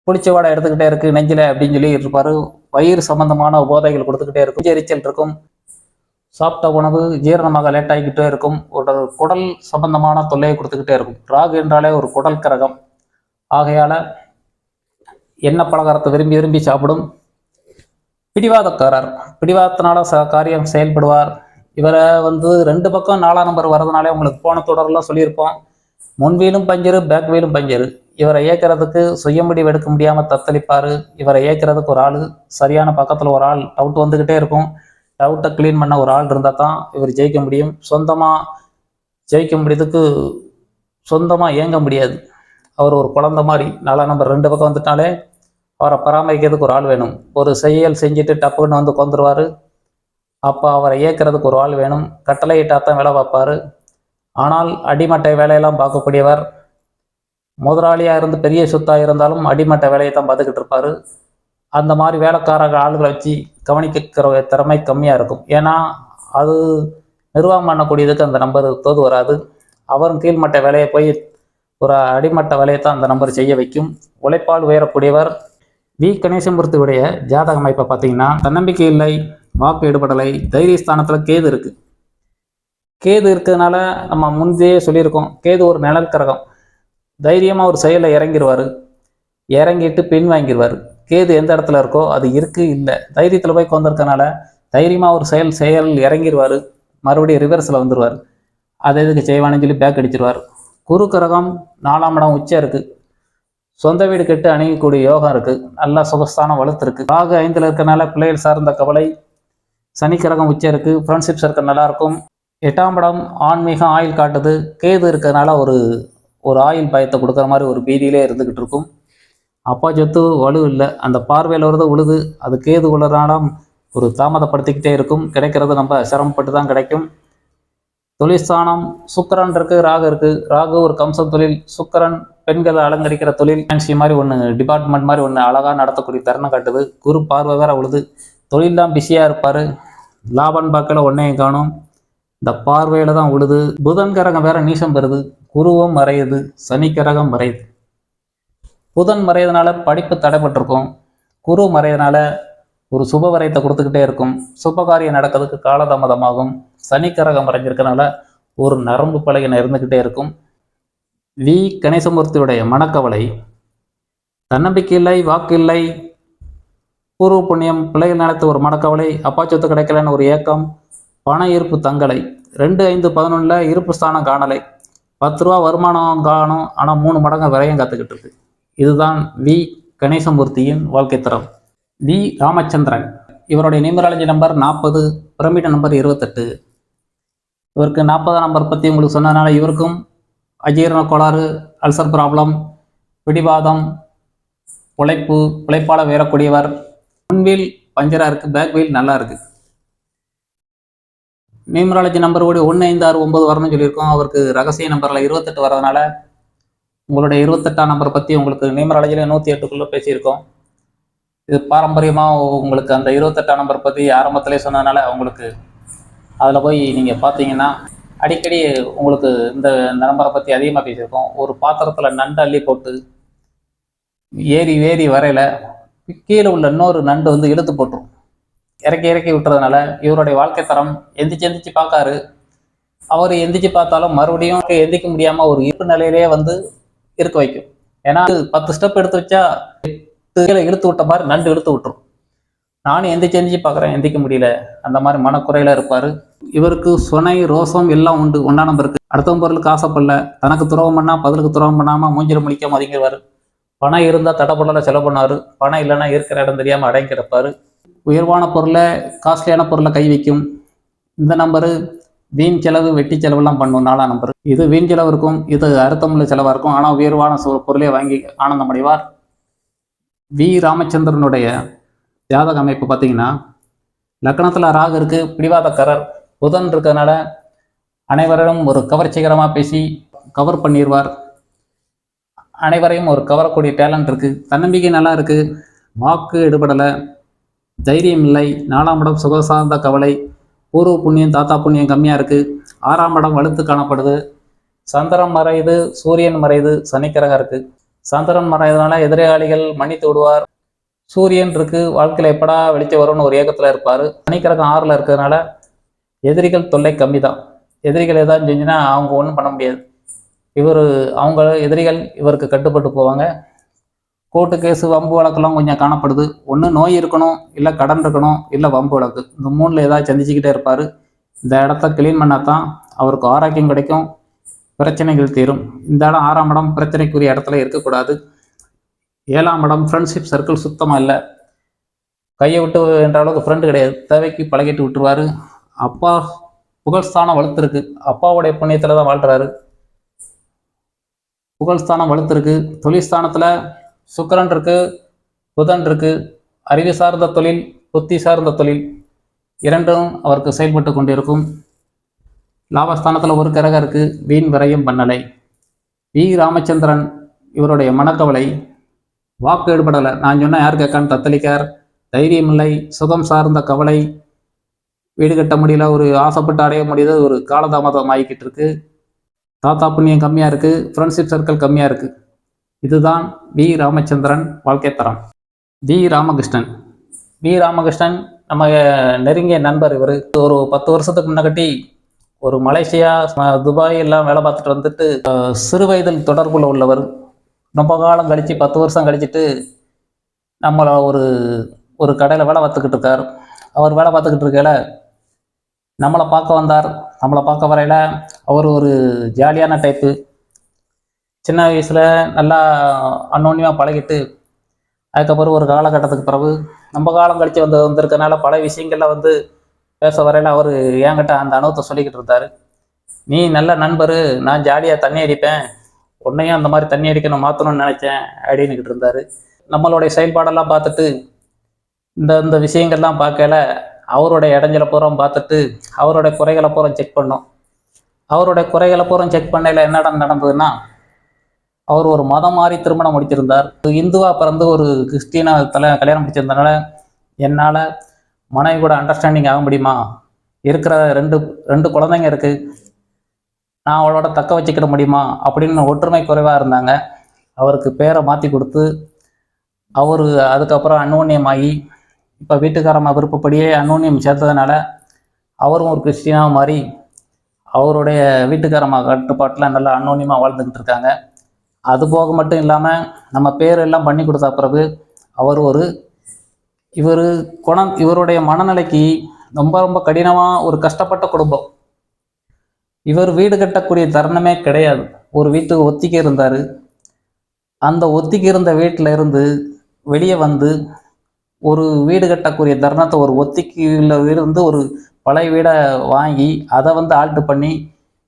பிடிச்ச வாடை எடுத்துக்கிட்டே இருக்குது நெஞ்சில் அப்படின்னு சொல்லி இருப்பார். வயிறு சம்பந்தமான உபோதைகள் கொடுத்துக்கிட்டே இருக்கும், எரிச்சல் இருக்கும், சாப்பிட்ட உணவு ஜீரணமாக லேட் ஆகிக்கிட்டே இருக்கும், ஒரு குடல் சம்பந்தமான தொல்லையை கொடுத்துக்கிட்டே இருக்கும். ராகு என்றாலே ஒரு குடல் கிரகம். ஆகையால் எண்ணெய் பலகாரத்தை விரும்பி விரும்பி சாப்பிடும். பிடிவாதக்காரர், பிடிவாதத்தினால காரியம் செயல்படுவார். இவரை 2 பக்கம் 4ஆம் நம்பர் வர்றதுனாலே உங்களுக்கு போன தொடரெல்லாம் சொல்லியிருப்போம், முன்வீலும் பஞ்சரு பேக் வீலும் பஞ்சரு. இவரை இயக்கிறதுக்கு சுயமுடிவு எடுக்க முடியாமல் தத்தளிப்பார். இவரை இயக்கிறதுக்கு ஒரு ஆள், சரியான பக்கத்தில் ஒரு ஆள், டவுட் வந்துக்கிட்டே இருக்கும். டவுட்டை க்ளீன் பண்ண ஒரு ஆள் இருந்தால் தான் இவர் ஜெயிக்க முடியும். சொந்தமாக ஜெயிக்க முடியறதுக்கு சொந்தமாக இயங்க முடியாது. அவர் ஒரு குழந்தை மாதிரி. 4ஆம் நம்பர் 2 பக்கம் வந்துட்டாலே அவரை பராமரிக்கிறதுக்கு ஒரு ஆள் வேணும். ஒரு செயல் செஞ்சுட்டு டப்புன்னு வந்து கொந்துருவார். அப்போ அவரை இயக்கிறதுக்கு ஒரு ஆள் வேணும். கட்டளை இட்டாத்தான் வேலை பார்ப்பார். ஆனால் அடிமட்டை வேலையெல்லாம் பார்க்கக்கூடியவர். முதலாளியாக இருந்து பெரிய சொத்தாக இருந்தாலும் அடிமட்ட வேலையை தான் பார்த்துக்கிட்டு இருப்பார். அந்த மாதிரி வேலைக்கார ஆளுகளை வச்சு கவனிக்கிற திறமை கம்மியாக இருக்கும். ஏன்னா அது நிர்வாகம் பண்ணக்கூடியதுக்கு அந்த நம்பர் தோது வராது. அவரும் கீழ்மட்ட வேலையை போய் ஒரு அடிமட்ட வேலையை தான் அந்த நம்பர் செய்ய வைக்கும். உழைப்பால் உயரக்கூடியவர். வி கணேசமூர்த்தியுடைய ஜாதக அமைப்பை பார்த்தீங்கன்னா, தன்னம்பிக்கை இல்லை, வாக்கு ஈடுபடலை, தைரியஸ்தானத்தில் கேது இருக்குது. கேது இருக்கிறதுனால நம்ம முந்தையே சொல்லியிருக்கோம், கேது ஒரு நிழல் கிரகம். தைரியமாக ஒரு செயலை இறங்கிடுவார், இறங்கிட்டு பின் வாங்கிடுவார். கேது எந்த இடத்துல இருக்கோ அது இருக்குது இல்லை, தைரியத்தில் போய் கொண்டிருக்கனால தைரியமாக ஒரு செயல் இறங்கிடுவார், மறுபடியும் ரிவர்ஸில் வந்துடுவார். அதை எதுக்கு செய்வானு சொல்லி பேக் அடிச்சிருவார். குரு கிரகம் 4ஆம் இடம் உச்சம் இருக்கு. சொந்த வீடு கெட்டு அணுகக்கூடிய யோகம் இருக்கு. நல்லா சுகஸ்தானம் வலுத்து இருக்கு. ராகு 5ல் இருக்கனால பிள்ளைகள் சார்ந்த கவலை. சனி கிரகம் உச்சம் இருக்கு. ஃப்ரெண்ட்ஷிப் சர்க்கிள் நல்லா இருக்கும். 8ஆம் இடம் ஆன்மீகம் ஆயுள் காட்டுது. கேது இருக்கிறதுனால ஒரு ஆயுள் பயத்தை கொடுக்குற மாதிரி ஒரு பீதியிலே இருந்துகிட்டு இருக்கும். அப்பா சொத்து வலு இல்லை, அந்த பார்வையில் வருது உழுது. அது கேது உள்ளதுனால ஒரு தாமதப்படுத்திக்கிட்டே இருக்கும். கிடைக்கிறது நம்ம சிரமப்பட்டு தான் கிடைக்கும். தொழிற்ஸ்தானம் சுக்கிரன் இருக்கு, ராகு இருக்கு. ராகு ஒரு கம்சம் தொழில், சுக்கிரன் பெண்களை அலங்கரிக்கிற தொழில், ஃபேன்சி மாதிரி ஒன்று, டிபார்ட்மெண்ட் மாதிரி ஒன்று அழகாக நடத்தக்கூடிய தருணம் காட்டுது. குரு பார்வை வேற உழுது. தொழிலெலாம் பிஸியாக இருப்பார். லாபம் பார்க்கல ஒன்றையும் காணும். இந்த பார்வையில் தான் உழுது. புதன் கிரகம் வேற நீசம் பெறுது. குருவும் மறையுது, சனி கிரகம் மறையுது. புதன் மறையதுனால படிப்பு தடைப்பட்டிருக்கும். குரு மறையதுனால ஒரு சுபவரையத்தை கொடுத்துக்கிட்டே இருக்கும். சுபகாரியம் நடக்கிறதுக்கு காலதாமதமாகும். சனி கிரகம் மறைஞ்சிருக்கனால ஒரு நரம்பு பலகின இருந்துக்கிட்டே இருக்கும். வி கணேசமூர்த்தியுடைய மனக்கவலை. தன்னம்பிக்கை இல்லை, வாக்கு இல்லை, பூர்வ புண்ணியம், பிள்ளைகள் நினைத்த ஒரு மனக்கவலை, அப்பா சொத்து கிடைக்கலன்னு ஒரு ஏக்கம், பண இருப்பு தங்கலை. 2, 5, 11 இருப்பு ஸ்தானம் காணலை. 10 ரூபா வருமானம் காணும், ஆனால் 3 மடங்கு விரயம் காத்துக்கிட்டு இருக்கு. இதுதான் வி கணேசமூர்த்தியின் வாழ்க்கை தரம். வி ராமச்சந்திரன், இவருடைய நியூமராலஜி நம்பர் 40, பிரமிட நம்பர் 28. இவருக்கு 40ஆம் நம்பர் பற்றி உங்களுக்கு சொன்னதுனால இவருக்கும் அஜீரண கோளாறு, அல்சர் ப்ராப்ளம், பிடிவாதம், உழைப்பால வேறக்கூடியவர். முன்வீல் பஞ்சராக இருக்குது, பேக் வீல் நல்லா இருக்குது. நியூமராலஜி நம்பர் கூட 1, 5, 6, 9 வரணும்னு சொல்லியிருக்கோம். அவருக்கு ரகசிய நம்பரில் 28 வரதுனால உங்களுடைய 28ஆம் நம்பரை பற்றி உங்களுக்கு நியூமராலஜியில் 108க்குள்ளே பேசியிருக்கோம். இது பாரம்பரியமாக உங்களுக்கு அந்த 28ஆம் நம்பர் பற்றி ஆரம்பத்திலே சொன்னதுனால உங்களுக்கு அதில் போய் நீங்கள் பார்த்தீங்கன்னா அடிக்கடி உங்களுக்கு இந்த நம்பரை பற்றி அதிகமாக பேசியிருக்கோம். ஒரு பாத்திரத்தில் நண்டு அள்ளி போட்டு ஏறி வரையில் கீழே உள்ள இன்னொரு நண்டு வந்து இழுத்து போட்டுரும். இறக்கி விட்டுறதுனால இவருடைய வாழ்க்கை தரம் எந்திரிச்சு பார்க்காரு. அவர் எந்திரிச்சு பார்த்தாலும் மறுபடியும் எந்திரிக்க முடியாமல் ஒரு இருப்பு நிலையிலேயே வந்து இருக்க வைக்கும். ஏன்னா 10 ஸ்டெப் எடுத்து வச்சா இழுத்து விட்ட மாதிரி நண்டு இழுத்து விட்டுரும். நானும் எந்திரிச்சு பார்க்குறேன், எந்திரிக்க முடியல, அந்த மாதிரி மனக்குறையில இருப்பார். இவருக்கு சுனை ரோசம் எல்லாம் உண்டு. 1ஆம் நம்பருக்கு அடுத்தவங்க பொருளுக்கு ஆசைப்படல, தனக்கு துரோகம் பண்ணால் பதிலுக்கு துரோகம் பண்ணாமல் மூஞ்சில முழிக்க மதிங்குவார். பணம் இருந்தால் தடப்படல செலவு பண்ணார். பணம் இல்லைன்னா இருக்கிற இடம் தெரியாமல் அடங்கி கிடப்பார். உயர்வான பொருளை, காஸ்ட்லியான பொருளை கை வைக்கும். இந்த நம்பரு வீண் செலவு, வெட்டி செலவுலாம் பண்ணும். 4ஆம் நம்பர் இது வீண் செலவு இருக்கும், இது அர்த்தமுள்ள செலவாக இருக்கும். ஆனால் உயர்வான பொருளை வாங்கி ஆனந்தம் அடைவார். வி ராமச்சந்திரனுடைய ஜாதக அமைப்பு பார்த்தீங்கன்னா லக்னத்தில் ராகு இருக்கு, பிடிவாதக்காரர். புதன் இருக்கிறதுனால அனைவரும் ஒரு கவர்ச்சிகரமாக பேசி கவர் பண்ணிடுவார். அனைவரையும் ஒரு கவரக்கூடிய டேலண்ட் இருக்கு. தன்னம்பிக்கை நல்லா இருக்கு. வாக்கு எடுபடலை, தைரியம் இல்லை. 4ஆம் இடம் சுக சார்ந்த கவலை. பூர்வ புண்ணியம், தாத்தா புண்ணியம் கம்மியாக இருக்குது. 6ஆம் இடம் வலுத்து காணப்படுது. சந்திரன் மறையுது, சூரியன் மறையுது, சனிக்கிரகம் இருக்குது. சந்திரன் மறையதுனால எதிராளிகள் மன்னித்து விடுவார். சூரியன் இருக்கு, வாழ்க்கையில் எப்படா வெளிச்சம் வரும்னு ஒரு ஏக்கத்தில் இருப்பார். சனிக்கிரகம் 6ல் இருக்கிறதுனால எதிரிகள் தொல்லை கம்மி தான். எதிரிகள் ஏதாவது செஞ்சுன்னா அவங்க ஒன்றும் பண்ண முடியாது. அவங்க எதிரிகள் இவருக்கு கட்டுப்பட்டு போவாங்க. கோர்ட்டு கேஸு, வம்பு வழக்கெல்லாம் கொஞ்சம் காணப்படுது. ஒன்று நோய் இருக்கணும், இல்லை கடன் இருக்கணும், இல்லை வம்பு வழக்கு. இந்த 3ல் ஏதாவது சந்திச்சுக்கிட்டே இருப்பார். இந்த இடத்த கிளீன் பண்ணால் தான் அவருக்கு ஆரோக்கியம் கிடைக்கும், பிரச்சனைகள் தீரும். இந்த இடம் 6ஆம் இடம் பிரச்சனைக்குரிய இடத்துல இருக்கக்கூடாது. 7ஆம் இடம் ஃப்ரெண்ட்ஷிப் சர்க்கிள் சுத்தமாக இல்லை. கையை விட்டு என்ற அளவுக்கு ஃப்ரெண்டு கிடையாது. தேவைக்கு பழகிட்டு விட்டுருவார். அப்பா புகழ்ஸ்தானம் வலுத்துருக்கு. அப்பாவுடைய புண்ணியத்தில் தான் வாழ்கிறாரு. புகழ்ஸ்தானம் வலுத்துருக்கு. தொழில்ஸ்தானத்தில் சுக்கிரன் இருக்கு, புதன் இருக்கு. அறிவு சார்ந்த தொழில், புத்தி சார்ந்த தொழில் இரண்டும் அவருக்கு செயல்பட்டு கொண்டிருக்கும். லாபஸ்தானத்தில் ஒரு கிரகம் இருக்கு, வீண் விரயம் பண்ணலை. வி ராமச்சந்திரன், இவருடைய மனக்கவலை. வாக்கு ஈடுபடலை. நான் சொன்ன யார் கேட்கான்னு தத்தளிக்கார். தைரியம் இல்லை, சுகம் சார்ந்த கவலை. வீடு கட்ட முடியல, ஒரு ஆசைப்பட்டு அடைய முடியுது, ஒரு காலதாமதம் ஆகிக்கிட்டு இருக்கு. தாத்தா புண்ணியம் கம்மியாக இருக்குது, ஃப்ரெண்ட்ஷிப் சர்க்கிள் கம்மியாக இருக்குது. இதுதான் வி ராமச்சந்திரன் வாழ்க்கை தரம். வி ராமகிருஷ்ணன் நம்ம நெருங்கிய நண்பர். இவர் ஒரு 10 வருஷத்துக்கு முன்னாடி ஒரு மலேசியா, துபாய் எல்லாம் வேலை பார்த்துட்டு வந்துட்டு சிறு வயதில் தொடர்புல உள்ளவர். ரொம்ப காலம் கழித்து 10 வருஷம் கழிச்சிட்டு நம்மளை ஒரு கடையில் வேலை பார்த்துக்கிட்டு இருக்கார். அவர் வேலை பார்த்துக்கிட்டு இருக்கையில் நம்மளை பார்க்க வந்தார். நம்மளை பார்க்க வரையில் அவர் ஒரு ஜாலியான டைப்பு. சின்ன வயசில் நல்லா அன்னோன்யமாக பழகிட்டு அதுக்கப்புறம் ஒரு காலகட்டத்துக்கு பிறகு நம்ம காலம் கழித்து வந்திருக்கனால பல விஷயங்களில் வந்து பேச வரையில் அவர் என்கிட்ட அந்த அனுபவத்தை சொல்லிக்கிட்டு இருந்தார். நீ நல்ல நண்பர், நான் ஜாலியாக தண்ணி அடிப்பேன், உன்னையும் அந்த மாதிரி தண்ணி அடிக்கணும் மாற்றணும்னு நினச்சேன் அப்படின்னுக்கிட்டு இருந்தார். நம்மளுடைய செயல்பாடெல்லாம் பார்த்துட்டு இந்த இந்த விஷயங்கள்லாம் பார்க்கல அவருடைய இடைஞ்சலை பூரம் பார்த்துட்டு அவருடைய குறைகளை பூரம் செக் பண்ணோம். அவருடைய குறைகளை பூரம் செக் பண்ணையில் என்ன நடந்ததுன்னா, அவர் ஒரு மதம் மாறி திருமணம் முடித்திருந்தார். இந்துவா பிறந்து ஒரு கிறிஸ்டியனா கல்யாணம் முடிச்சிருந்தனால என்னால் மனைவி கூட அண்டர்ஸ்டாண்டிங் ஆக முடியுமா, இருக்கிற ரெண்டு குழந்தைங்க இருக்குது, நான் அவளோட தக்க வச்சுக்கிட முடியுமா அப்படின்னு ஒற்றுமை குறைவாக இருந்தாங்க. அவருக்கு பேரை மாற்றி கொடுத்து அவர் அதுக்கப்புறம் அன்னோன்யமாகி இப்போ வீட்டுக்காரம்மா விருப்பப்படியே அன்னோன்யம் சேர்த்ததுனால அவரும் ஒரு கிறிஸ்டியனாக மாறி அவருடைய வீட்டுக்காரம்மா கட்டுப்பாட்டில் நல்லா அன்னோன்யமாக வாழ்ந்துக்கிட்டு இருக்காங்க. அது போக மட்டும் இல்லாமல் நம்ம பேர் எல்லாம் பண்ணி கொடுத்த பிறகு இவருடைய மனநிலைக்கு ரொம்ப ரொம்ப கடினமாக ஒரு கஷ்டப்பட்ட குடும்பம். இவர் வீடு கட்டக்கூடிய தருணமே கிடையாது. ஒரு வீட்டுக்கு ஒத்திக்கி இருந்தார். அந்த ஒத்திக்கி இருந்த வீட்டில் இருந்து வெளியே வந்து ஒரு வீடு கட்டக்கூடிய தருணத்தை ஒரு ஒத்திக்கியில் இருந்து ஒரு பழைய வீடை வாங்கி அதை வந்து ஆல்ட்ரு பண்ணி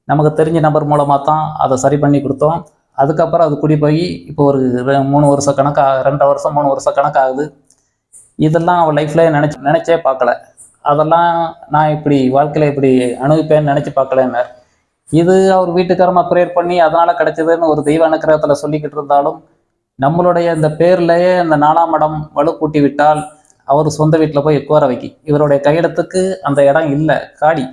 நமக்கு தெரிஞ்ச நபர் மூலமாக தான் அதை சரி பண்ணி கொடுத்தோம். அதுக்கப்புறம் அது குடி போய் இப்போ ஒரு 3 வருஷம் கணக்காக 2 வருஷம் 3 வருஷம் கணக்காகுது. இதெல்லாம் அவள் லைஃப்பில் நினச்சே பார்க்கல. அதெல்லாம் நான் இப்படி வாழ்க்கையில் இப்படி அனுபவிப்பேன்னு நினச்சி பார்க்கலன்னார். இது அவர் வீட்டுக்காரமாக ப்ரேயர் பண்ணி அதனால் கிடைச்சதுன்னு ஒரு தெய்வ அனுக்கிரகத்தில் சொல்லிக்கிட்டு இருந்தாலும் நம்மளுடைய இந்த பேர்லேயே அந்த 4ஆம் இடம் வலு கூட்டி விட்டால் அவர் சொந்த வீட்டில் போய் உட்கார வைக்கி. இவருடைய கையெழுத்துக்கு அந்த இடம் இல்லை, காடி.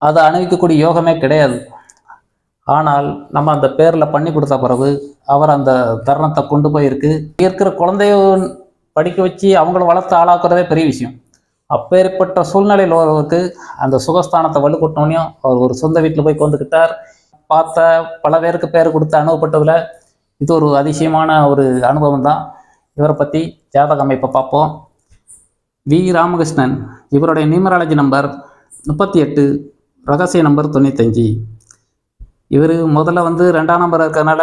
அதை அனுபவிக்கக்கூடிய யோகமே கிடையாது. ஆனால் நம்ம அந்த பேரில் பண்ணி கொடுத்த பிறகு அவர் அந்த தருணத்தை கொண்டு போயிருக்கு. இருக்கிற குழந்தைய படிக்க வச்சு அவங்கள வளர்த்து ஆளாக்குறதே பெரிய விஷயம். அப்பேற்பட்ட சூழ்நிலையில் ஒருவருக்கு அந்த சுகஸ்தானத்தை வலுக்கூட்டினோனையும் அவர் ஒரு சொந்த வீட்டில் போய் கொண்டுக்கிட்டார். பார்த்த பல பேருக்கு பேர் கொடுத்து அனுபவப்பட்டதில் இது ஒரு அதிசயமான ஒரு அனுபவம் தான். இவரை பற்றி ஜாதக அமைப்பை பார்ப்போம். வி ராமகிருஷ்ணன், இவருடைய நியூமராலஜி நம்பர் 38, ரகசிய நம்பர் 95. இவர் முதல்ல வந்து 2ஆம் நம்பர் இருக்கிறதுனால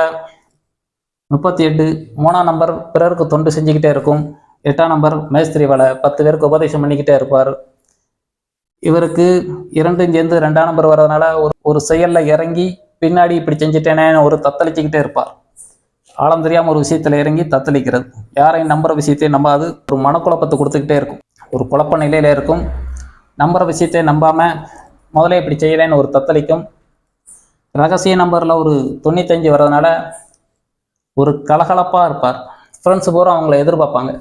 38, 3ஆம் நம்பர் பிறருக்கு தொண்டு செஞ்சுக்கிட்டே இருக்கும். 8ஆம் நம்பர் மேஸ்திரி வேலை, 10 பேருக்கு உபதேசம் பண்ணிக்கிட்டே இருப்பார். இவருக்கு 2 சேர்ந்து 2ஆம் நம்பர் வர்றதுனால ஒரு செயலில் இறங்கி பின்னாடி இப்படி செஞ்சுட்டேனே ஒரு தத்தளிச்சுக்கிட்டே இருப்பார். ஆழம் தெரியாமல் ஒரு விஷயத்தில் இறங்கி தத்தளிக்கிறது, யாரையும் நம்புற விஷயத்தையும் நம்பாது ஒரு மனக்குழப்பத்தை கொடுத்துக்கிட்டே இருக்கும். ஒரு குழப்ப நிலையில் இருக்கும். நம்புற விஷயத்தையும் நம்பாமல் முதல்ல இப்படி செய்யலேன்னு ஒரு தத்தளிக்கும். ரகசிய நம்பரில் ஒரு 95 வர்றதுனால ஒரு கலகலப்பாக இருப்பார். ஃப்ரெண்ட்ஸு பூரா அவங்கள எதிர்பார்ப்பாங்க.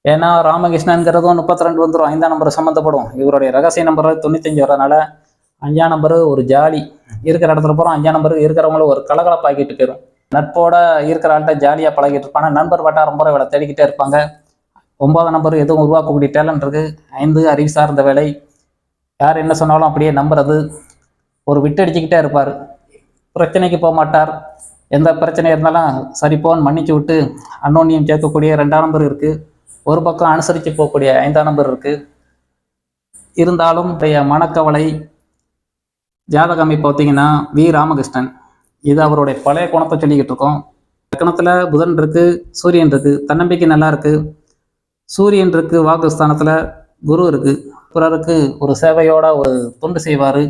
ஏன்னா ராமகிருஷ்ணன்கிறதும் 32 வந்துடும், 5ஆம் நம்பர் சம்மந்தப்படும். இவருடைய ரகசிய நம்பரில் 95 வர்றதுனால 5ஆம் நம்பரு ஒரு ஜாலி. இருக்கிற இடத்துல போகிறோம் 5ஆம் நம்பர் இருக்கிறவங்களும் ஒரு கலகலப்பாக்கிட்டு போயிடும். நட்போட இருக்கிற ஆள்கிட்ட ஜாலியாக பழகிட்டு இருப்பாங்க. நண்பர் வட்டாரம் போகிற வேலை தேடிக்கிட்டே இருப்பாங்க. 9ஆம் நம்பர் எதுவும் உருவாக்கக்கூடிய டேலண்ட் இருக்குது. 5 அறிவு சார்ந்த வேலை. யார் என்ன சொன்னாலும் அப்படியே நம்புறது. ஒரு விட்டடிச்சுக்கிட்டே இருப்பார். பிரச்சனைக்கு போக மாட்டார். எந்த பிரச்சனை இருந்தாலும் சரிப்போன்னு மன்னிச்சு விட்டு அன்னோன்யம் சேர்க்கக்கூடிய 2ஆம் நம்பர் இருக்குது. ஒரு பக்கம் அனுசரித்து போகக்கூடிய 5ஆம் நம்பர் இருக்குது. இருந்தாலும் மனக்கவலை ஜாதக அமைப்பு பார்த்தீங்கன்னா வி ராமகிருஷ்ணன். இது அவருடைய பழைய குணத்தை சொல்லிக்கிட்டு இருக்கோம். லக்னத்தில் புதன் இருக்குது, சூரியன் இருக்குது. தன்னம்பிக்கை நல்லா இருக்குது. சூரியன் இருக்குது வாக்குஸ்தானத்தில், குரு இருக்குது. பிறருக்கு ஒரு சேவையோட ஒரு தொண்டு செய்வார்.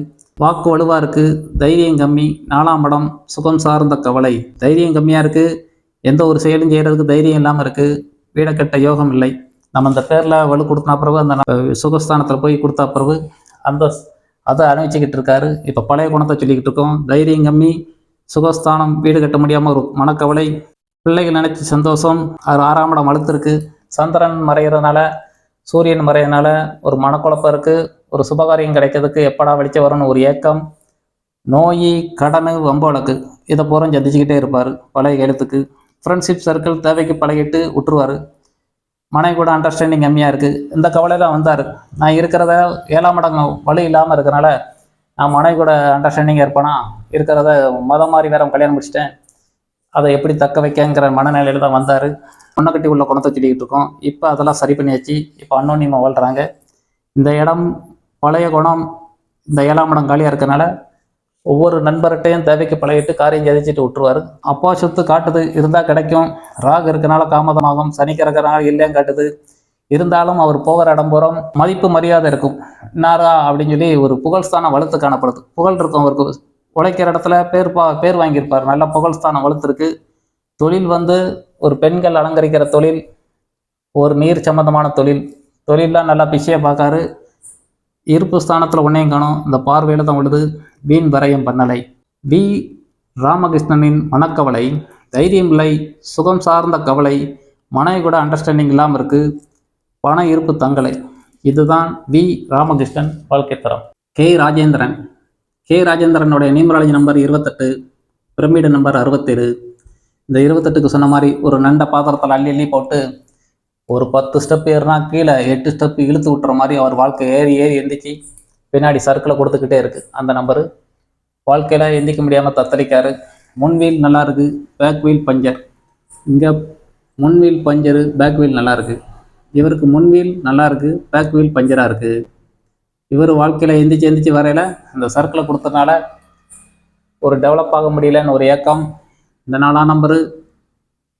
வாக்கு வலுவாக இருக்குது. தைரியம் கம்மி. 4ஆம் இடம் சுகம் சார்ந்த கவலை. தைரியம் கம்மியாக இருக்குது. எந்த ஒரு செயலும் செய்கிறதுக்கு தைரியம் இல்லாமல் இருக்குது. வீடை கட்ட யோகம் இல்லை. நம்ம அந்த பேரில் வலு கொடுத்தா பிறகு அந்த சுகஸ்தானத்தில் போய் கொடுத்தா பிறகு அதை அனுபவிச்சுக்கிட்டு இருக்காரு. இப்போ பழைய குணத்தை சொல்லிக்கிட்டு இருக்கோம். தைரியம் கம்மி, சுகஸ்தானம், வீடு கட்ட முடியாமல் ஒரு மனக்கவலை, பிள்ளைகள் நினச்சி சந்தோஷம். 6ஆம் இடம் அழுத்திருக்கு. சந்திரன் மறைகிறதுனால, சூரியன் மறைகிறதுனால ஒரு மனக்குழப்பம் இருக்குது. ஒரு சுபகாரியம் கிடைக்கிறதுக்கு எப்படா வெளிச்சம் வரும்னு ஒரு ஏக்கம். நோய், கடன், வம்பு வழக்கு இதை பூரா சந்திச்சுக்கிட்டே இருப்பார். பழைய எழுத்துக்கு ஃப்ரெண்ட்ஷிப் சர்க்கிள் தேவைக்கு பழகிட்டு விட்டுருவார். மனைவி கூட அண்டர்ஸ்டாண்டிங் கம்மியாக இருக்குது. இந்த கவலையில் வந்தார். நான் இருக்கிறத 7ஆம் இடம் வலு இல்லாமல் இருக்கிறனால நான் மனைவி கூட அண்டர்ஸ்டாண்டிங்காக இருப்பேனா, இருக்கிறத மதம் மாதிரி வேற கல்யாணம் முடிச்சிட்டேன், அதை எப்படி தக்க வைக்கங்கிற மனநிலையில் தான் வந்தார். முன்னக்கட்டி உள்ள குணத்தை சொல்லிக்கிட்டு இருக்கோம். இப்போ அதெல்லாம் சரி பண்ணியாச்சு. இப்போ அன்னோன்யமாக வாழ்கிறாங்க. இந்த இடம் பழைய குணம், இந்த 7ஆம் இடம் காலியாக இருக்கிறனால ஒவ்வொரு நண்பர்கிட்டையும் தேவைக்கு பழகிட்டு காரியம் ஜெயிச்சுட்டு விட்டுருவாரு. அப்பா சொத்து காட்டுது, இருந்தால் கிடைக்கும். ராகு இருக்கனால தாமதமாகும், சனிக்கு இருக்கிறனால இல்லைன்னு காட்டுது. இருந்தாலும் அவர் போகிற இடம் பூரம் மதிப்பு மரியாதை இருக்கும். இன்னாரா அப்படின்னு சொல்லி ஒரு புகழ்ஸ்தானம் வலுத்து காணப்படுது. புகழ் இருக்கும் அவருக்கு. உழைக்கிற இடத்துல பேர் வாங்கியிருப்பார். நல்ல புகழ்ஸ்தானம் வலுத்துருக்கு. தொழில் ஒரு பெண்கள் அலங்கரிக்கிற தொழில், ஒரு நீர் சம்பந்தமான தொழில்லாம் நல்லா பிஸியாக பார்க்காரு. இருப்பு ஸ்தானத்தில் ஒன்றையும் காணும். இந்த பார்வையில் தான் விழுது. வீண் வரையம் பண்ணலை. வி ராமகிருஷ்ணனின் மனக்கவலை, தைரியம் இல்லை, சுகம் சார்ந்த கவலை, மனைவி கூட அண்டர்ஸ்டாண்டிங் இல்லாமல் இருக்குது, பண இருப்பு தங்களை. இதுதான் வி ராமகிருஷ்ணன் வாழ்க்கை தரம். கே ராஜேந்திரனுடைய நியூமராலஜி நம்பர் 28, பிரமிடு நம்பர் 67. இந்த 28க்கு சொன்ன மாதிரி ஒரு நண்ட பாத்திரத்தில் அள்ளி போட்டு ஒரு 10 ஸ்டெப் ஏறினா கீழே 8 ஸ்டெப் இழுத்து விட்டுற மாதிரி அவர் வாழ்க்கை ஏறி எந்திரிச்சு பின்னாடி சர்க்கிளை கொடுத்துக்கிட்டே இருக்குது. அந்த நம்பரு வாழ்க்கையில் எந்திக்க முடியாமல் தத்தளிக்காரு. முன்வீல் நல்லா இருக்குது, பேக் வீல் பஞ்சர். இங்கே முன்வீல் பஞ்சரு, பேக் வீல் நல்லா இருக்குது. இவருக்கு முன்வீல் நல்லா இருக்குது, பேக் வீல் பஞ்சராக இருக்குது. இவர் வாழ்க்கையில் எந்திரிச்சு வரையில் இந்த சர்க்கிளை கொடுத்ததுனால ஒரு டெவலப் ஆக முடியலன்னு ஒரு ஏக்கம். இந்த 4ஆம் நம்பரு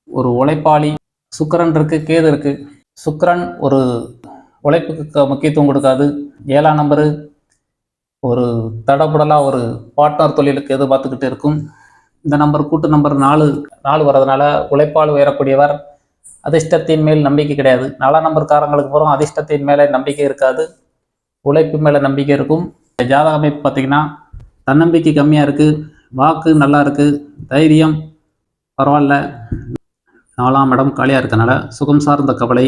ஒரு உழைப்பாளி. சுக்கிரன் இருக்குது, கேது இருக்குது. சுக்கிரன் ஒரு உழைப்புக்கு முக்கியத்துவம் கொடுக்காது. 7ஆம் நம்பரு ஒரு தடபுடலாக ஒரு பார்ட்னர் தொழிலுக்கு எதிர்பார்த்துக்கிட்டு இருக்கும். இந்த நம்பர் கூட்டு நம்பர் 4 வர்றதுனால உழைப்பால் உயரக்கூடியவர். அதிர்ஷ்டத்தின் மேல் நம்பிக்கை கிடையாது. 4ஆம் நம்பர்காரங்களுக்கு போகிறோம், அதிர்ஷ்டத்தின் மேலே நம்பிக்கை இருக்காது, உழைப்பு மேலே நம்பிக்கை இருக்கும். ஜாதக அமைப்பு பார்த்திங்கன்னா தன்னம்பிக்கை கம்மியாக இருக்குது, வாக்கு நல்லா இருக்குது, தைரியம் பரவாயில்ல. 4ஆம் இடம் காலியாக இருக்கனால சுகம் சார்ந்த கவலை,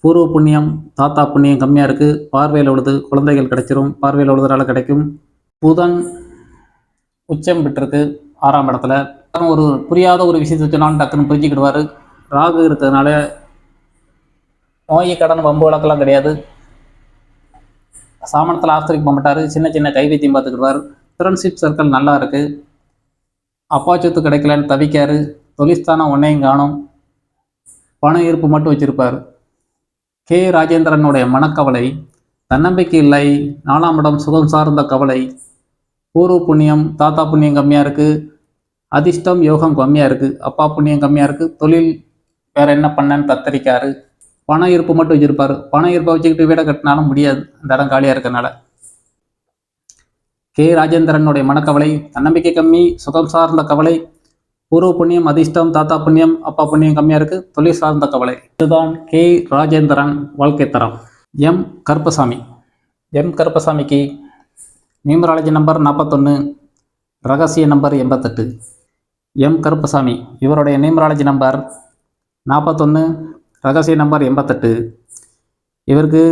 பூர்வ புண்ணியம் தாத்தா புண்ணியம் கம்மியாக இருக்குது. பார்வையில் உள்ளது, குழந்தைகள் கிடைச்சிரும், பார்வையில் உள்ளதுனால கிடைக்கும். புதன் உச்சம் பெற்றிருக்கு 6ஆம் இடத்துல. ஒரு புரியாத ஒரு விஷயத்தை சொன்னாலும் டக்குன்னு புரிஞ்சுக்கிடுவார். ராகு இருக்கிறதுனால நோய் கடன் வம்பு வழக்கெல்லாம் கிடையாது. சாமனத்தில் ஆஸ்திரிக்கு போக மாட்டார், சின்ன கைவைத்தியம் பார்த்துக்கிடுவார். ஃப்ரெண்ட்ஷிப் சர்க்கிள் நல்லா இருக்குது. அப்பா சொத்து கிடைக்கலன்னு தவிக்காரு. தொழிற்ஸ்தானம் ஒன்றையும் காணும். பண இருப்பு மட்டும் வச்சிருப்பார். கே ராஜேந்திரனுடைய மனக்கவலை, தன்னம்பிக்கை இல்லை, 4ஆம் இடம் சுகம் சார்ந்த கவலை, பூர்வ புண்ணியம் தாத்தா புண்ணியம் கம்மியாக இருக்குது, அதிர்ஷ்டம் யோகம் கம்மியாக இருக்குது, அப்பா புண்ணியம் கம்மியாக இருக்குது, தொழில் வேறு என்ன பண்ணேன்னு தத்தரிக்காரு. பண இருப்பு மட்டும் வச்சுருப்பார். பண இருப்பை வச்சுக்கிட்டு வீடை கட்டினாலும் முடியாது, அந்த இடம் காலியாக இருக்கனால. கே ராஜேந்திரனுடைய மனக்கவலை, தன்னம்பிக்கை கம்மி, சுகம் சார்ந்த கவலை, பூர்வ புண்ணியம் அதிர்ஷ்டம் தாத்தா புண்ணியம் அப்பா புண்ணியம் கம்மியாக இருக்குது, தொழில் சார்ந்த கவலை. இதுதான் கே ராஜேந்திரன் வாழ்க்கை தரம். எம் கருப்பசாமிக்கு நியூமராலஜி நம்பர் 41, ரகசிய நம்பர் 88. எம் கருப்பசாமி இவருடைய நியூமராலஜி நம்பர் 41, ரகசிய நம்பர் 88. இவருக்கு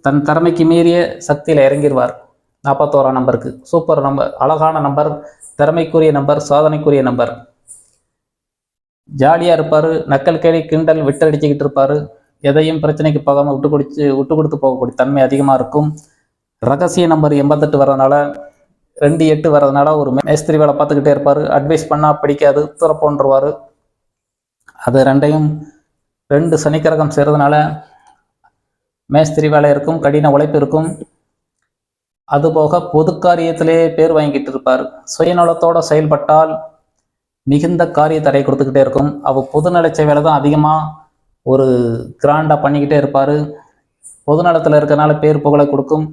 தன் திறமைக்கு மீறிய சக்தியில் இறங்கிடுவார். 41ஆம் நம்பருக்கு சூப்பர் நம்பர், அழகான நம்பர், திறமைக்குரிய நம்பர், சாதனைக்குரிய நம்பர். ஜாலியாக இருப்பார், நக்கல் கேலி கிண்டல் விட்டடிச்சுக்கிட்டு இருப்பார். எதையும் பிரச்சனைக்கு போகாமல் விட்டு கொடுத்து போகக்கூடிய தன்மை அதிகமாக இருக்கும். ரகசிய நம்பர் 88 வர்றதுனால 2-8 வர்றதுனால ஒரு மேஸ்திரி வேலை பார்த்துக்கிட்டே இருப்பார். அட்வைஸ் பண்ணால் பிடிக்காது, துறப்போன்றுவார். அது 2 சனிக்கிரகம் சேர்றதுனால மேஸ்திரி வேலை இருக்கும், கடின உழைப்பு இருக்கும். அதுபோக பொது காரியத்திலே பேர் வாங்கிட்டு இருப்பார். சுயநலத்தோடு செயல்பட்டால் மிகுந்த காரிய தடை கொடுத்துக்கிட்டே இருக்கும். பொதுநல சேவையில் தான் அதிகமாக ஒரு கிராண்டாக பண்ணிக்கிட்டே இருப்பார். பொதுநலத்தில் இருக்கிறனால பேர் புகழை கொடுக்கும்.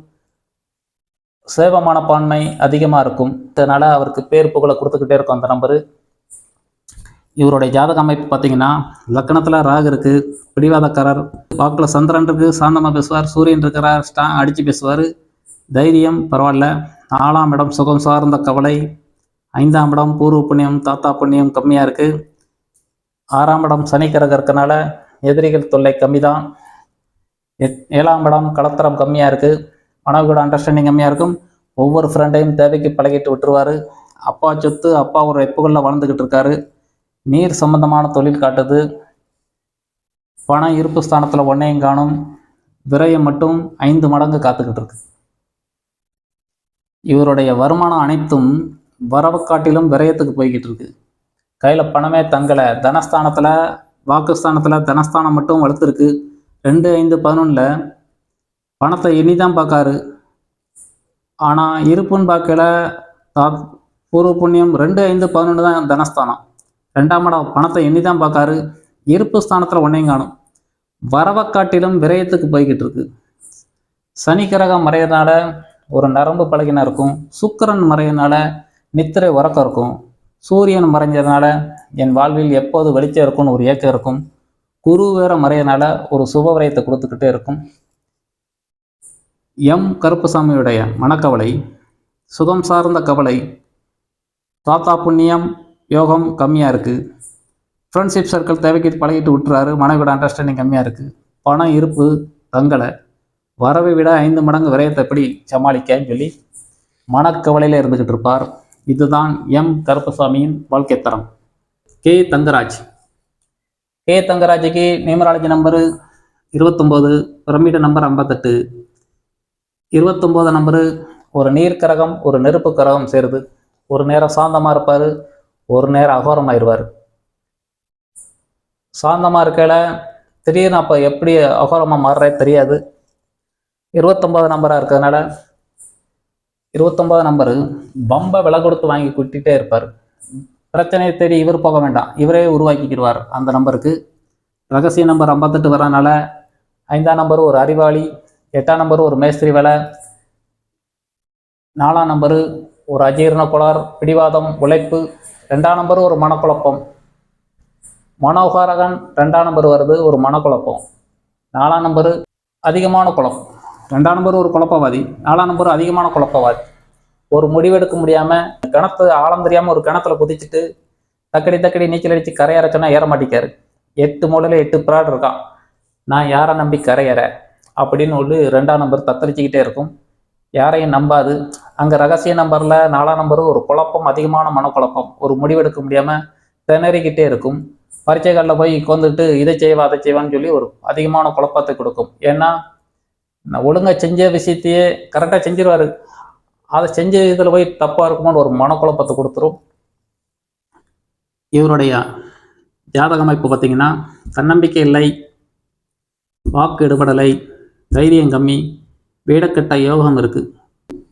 சேவமான பான்மை அதிகமாக இருக்கும். இதனால் அவருக்கு பேர் புகழை கொடுத்துக்கிட்டே இருக்கும் அந்த நம்பரு. இவருடைய ஜாதக அமைப்பு பார்த்திங்கன்னா லக்கணத்தில் ராகு இருக்குது, பிடிவாதக்காரர். வாக்கில் சந்திரன் இருக்குது, சாந்தமாக பேசுவார். சூரியன் இருக்கிறார், அடித்து பேசுவார். தைரியம் பரவாயில்ல. 4ஆம் இடம் சுகம் சார்ந்த கவலை, 5ஆம் இடம் பூர்வ புண்ணியம் தாத்தா புண்ணியம் கம்மியாக இருக்குது. 6ஆம் இடம் சனிக்கிரகம் இருக்கனால எதிரிகள் தொல்லை கம்மி தான். 7ஆம் இடம் கலத்தரம் கம்மியாக இருக்குது. மனைவியோட அண்டர்ஸ்டாண்டிங் கம்மியாக இருக்கும். ஒவ்வொரு ஃப்ரெண்டையும் தேவைக்கு பழகிட்டு விட்டுருவார். அப்பா சொத்து அப்பா ஒரு எப்பகளில் வாழ்ந்துக்கிட்டு இருக்காரு. நீர் சம்பந்தமான தொழில் காட்டுது. பண இருப்பு ஸ்தானத்தில் ஒன்றையும் காணும். விரயம் மட்டும் 5 மடங்கு காத்துக்கிட்டு இருக்கு. இவருடைய வருமானம் அனைத்தும் வரவு காட்டிலும் விரயத்துக்கு போய்கிட்டு இருக்கு. கையில் பணமே தங்கலை. தனஸ்தானத்தில் வாக்குஸ்தானத்தில் தனஸ்தானம் மட்டும் வளர்த்துருக்கு. 2, 5, 11 பணத்தை இனிதான் பார்க்காரு. ஆனால் இருப்புன்னு பார்க்கல பூர்வ புண்ணியம் 2, 5, 11 தான் தனஸ்தானம். 2ஆம் இடம் பணத்தை எண்ணி தான் பார்க்காரு. இருப்பு ஸ்தானத்தில் ஒன்றையும் காணும். வரவை காட்டிலும் விரயத்துக்கு போய்கிட்டு இருக்கு. சனி கிரகம் மறையிறதுனால ஒரு நரம்பு பழகினா இருக்கும். சுக்கிரன் மறையிறதுனால நித்திரை உறக்கம் இருக்கும். சூரியன் மறைஞ்சதுனால என் வாழ்வில் எப்போது வெளிச்சம் இருக்கும்னு ஒரு ஏக்கம் இருக்கும். குரு வேற மறையனால ஒரு சுப விரயத்தை கொடுத்துக்கிட்டே இருக்கும். எம் கருப்பசாமியுடைய மனக்கவலை, சுகம் சார்ந்த கவலை, தாத்தா புண்ணியம் யோகம் கம்மியாக இருக்குது. ஃப்ரெண்ட்ஷிப் சர்க்கிள் தேவைக்கு பழகிட்டு விட்டுறாரு. மனைவியோட அண்டர்ஸ்டாண்டிங் கம்மியாக இருக்குது. பணம் இருப்பு தங்கலை. வரவை விட 5 மடங்கு விரயத்தை எப்படி சமாளிக்கன்னு சொல்லி மனக்கவலையில் இருந்துக்கிட்டு இருப்பார். இதுதான் எம் கருப்பசாமியின் வாழ்க்கை தரம். கே தங்கராஜ். கே தங்கராஜுக்கு numerology number 29, pyramid number 58. 29 number ஒரு நீர் கரகம் ஒரு நெருப்பு கரகம் சேருது. ஒரு நேரம் சாந்தமாக இருப்பார், ஒரு நேரம் அகோரமாயிருவார். சாந்தமாக இருக்கையில் திடீர்னு அப்போ எப்படி அகோரமாக மாறுறே தெரியாது. 29 நம்பராக இருக்கிறதுனால 29 நம்பரு பம்பை விலை கொடுத்து வாங்கி கூட்டிகிட்டே இருப்பார். பிரச்சனையை தேடி இவர் போக வேண்டாம், இவரே உருவாக்கிக்கிடுவார். அந்த நம்பருக்கு ரகசிய நம்பர் 58 வரனால 5ஆம் நம்பரு ஒரு அறிவாளி, 8ஆம் நம்பரு ஒரு மேஸ்திரி வேலை, 4ஆம் நம்பரு ஒரு அஜீரண கோளாறு பிடிவாதம் உழைப்பு, 2ஆம் நம்பரு ஒரு மனக்குழப்பம். மனோகாரகன் 2ஆம் நம்பர் வருது, ஒரு மனக்குழப்பம். 4ஆம் நம்பரு அதிகமான குழப்பம். 2ஆம் நம்பர் ஒரு குழப்பவாதி, 4ஆம் நம்பர் அதிகமான குழப்பவாதி. ஒரு முடிவெடுக்க முடியாமல் கிணத்து ஆழம் தெரியாமல் ஒரு கிணத்துல குதிச்சுட்டு தக்கடி நீச்சல் அடித்து கரையறச்சோன்னா ஏற மாட்டேக்காரு. 8 மூலையில் 8 பிராட் இருக்கான். நான் யாரை நம்பி கரையற அப்படின்னு சொல்லி 2ஆம் நம்பர் தத்தளிச்சுக்கிட்டே இருக்கும். யாரையும் நம்பாது. அங்கே ரகசிய நம்பரில் 4ஆம் நம்பரு ஒரு குழப்பம், அதிகமான மனக்குழப்பம். ஒரு முடிவெடுக்க முடியாமல் திணறிக்கிட்டே இருக்கும். பரீட்சைகளில் போய் உட்காந்துட்டு இதை செய்வா அதை செய்வான்னு சொல்லி ஒரு அதிகமான குழப்பத்தை கொடுக்கும். ஏன்னா ஒழுங்காக செஞ்ச விஷயத்தையே கரெக்டாக செஞ்சிருவார். அதை செஞ்ச இதில் போய் தப்பாக இருக்குமோன்னு ஒரு மனக்குழப்பத்தை கொடுத்துரும். இவருடைய ஜாதக அமைப்பு பார்த்திங்கன்னா தன்னம்பிக்கை இல்லை, வாக்கு எடுபடலை, தைரியம் கம்மி, வீடக்கட்ட யோகம் இருக்குது.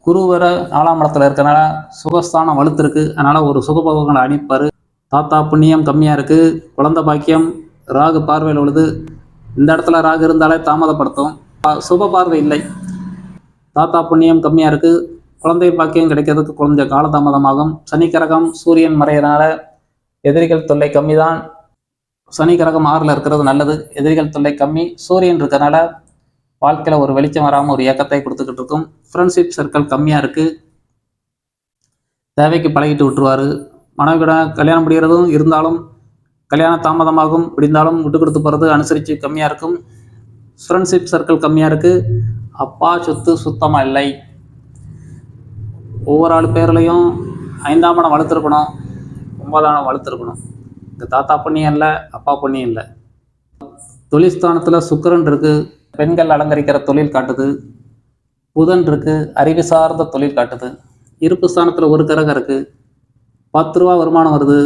குரு வர 4ஆம் இடத்துல இருக்கனால சுகஸ்தானம் வலுத்திருக்கு. அதனால் ஒரு சுகபோகங்களை அனுப்பார். தாத்தா புண்ணியம் கம்மியாக இருக்குது. குழந்தை பாக்கியம் ராகு பார்வையில் உள்ளது. இந்த இடத்துல ராகு இருந்தாலே தாமதப்படுத்தும். சுப பார்வை இல்லை. தாத்தா புண்ணியம் கம்மியாக இருக்குது. குழந்தை பாக்கியம் கிடைக்கிறதுக்கு கொஞ்சம் காலதாமதமாகும். சனி கிரகம் சூரியன் மறையிறனால எதிரிகள் தொல்லை கம்மி தான். சனி கிரகம் 6ல் இருக்கிறது நல்லது. எதிரிகள் தொல்லை கம்மி. சூரியன் இருக்கிறனால வாழ்க்கையில் ஒரு வெளிச்சம் வராமல் ஒரு இயக்கத்தை கொடுத்துக்கிட்டு இருக்கும். ஃப்ரெண்ட்ஷிப் சர்க்கிள் கம்மியாக இருக்குது. தேவைக்கு பழகிட்டு விட்டுருவார். மனைவிட கல்யாணம் முடிகிறதும் இருந்தாலும் கல்யாணம் தாமதமாகும். முடிந்தாலும் விட்டு கொடுத்து போகிறது அனுசரித்து கம்மியாக இருக்கும். ஃப்ரெண்ட்ஷிப் சர்க்கிள் கம்மியாக இருக்குது. அப்பா சொத்து சுத்தமாக இல்லை. ஒவ்வொரு ஆள் பேர்லையும் 5ஆம் இடம் வளர்த்துருக்கணும், 9ஆம் இடம் வளர்த்துருக்கணும். இந்த தாத்தா புண்ணியம் இல்லை, அப்பா புண்ணியம் இல்லை. தொழில்ஸ்தானத்தில் சுக்கிரன் இருக்குது, பெண்கள் அலங்கரிக்கிற தொழில் காட்டுது. புதன் இருக்குது, அறிவு சார்ந்த தொழில் காட்டுது. இருப்பு ஸ்தானத்தில் ஒரு கிரகம் இருக்குது, 10 ரூபா வருமானம் வருது.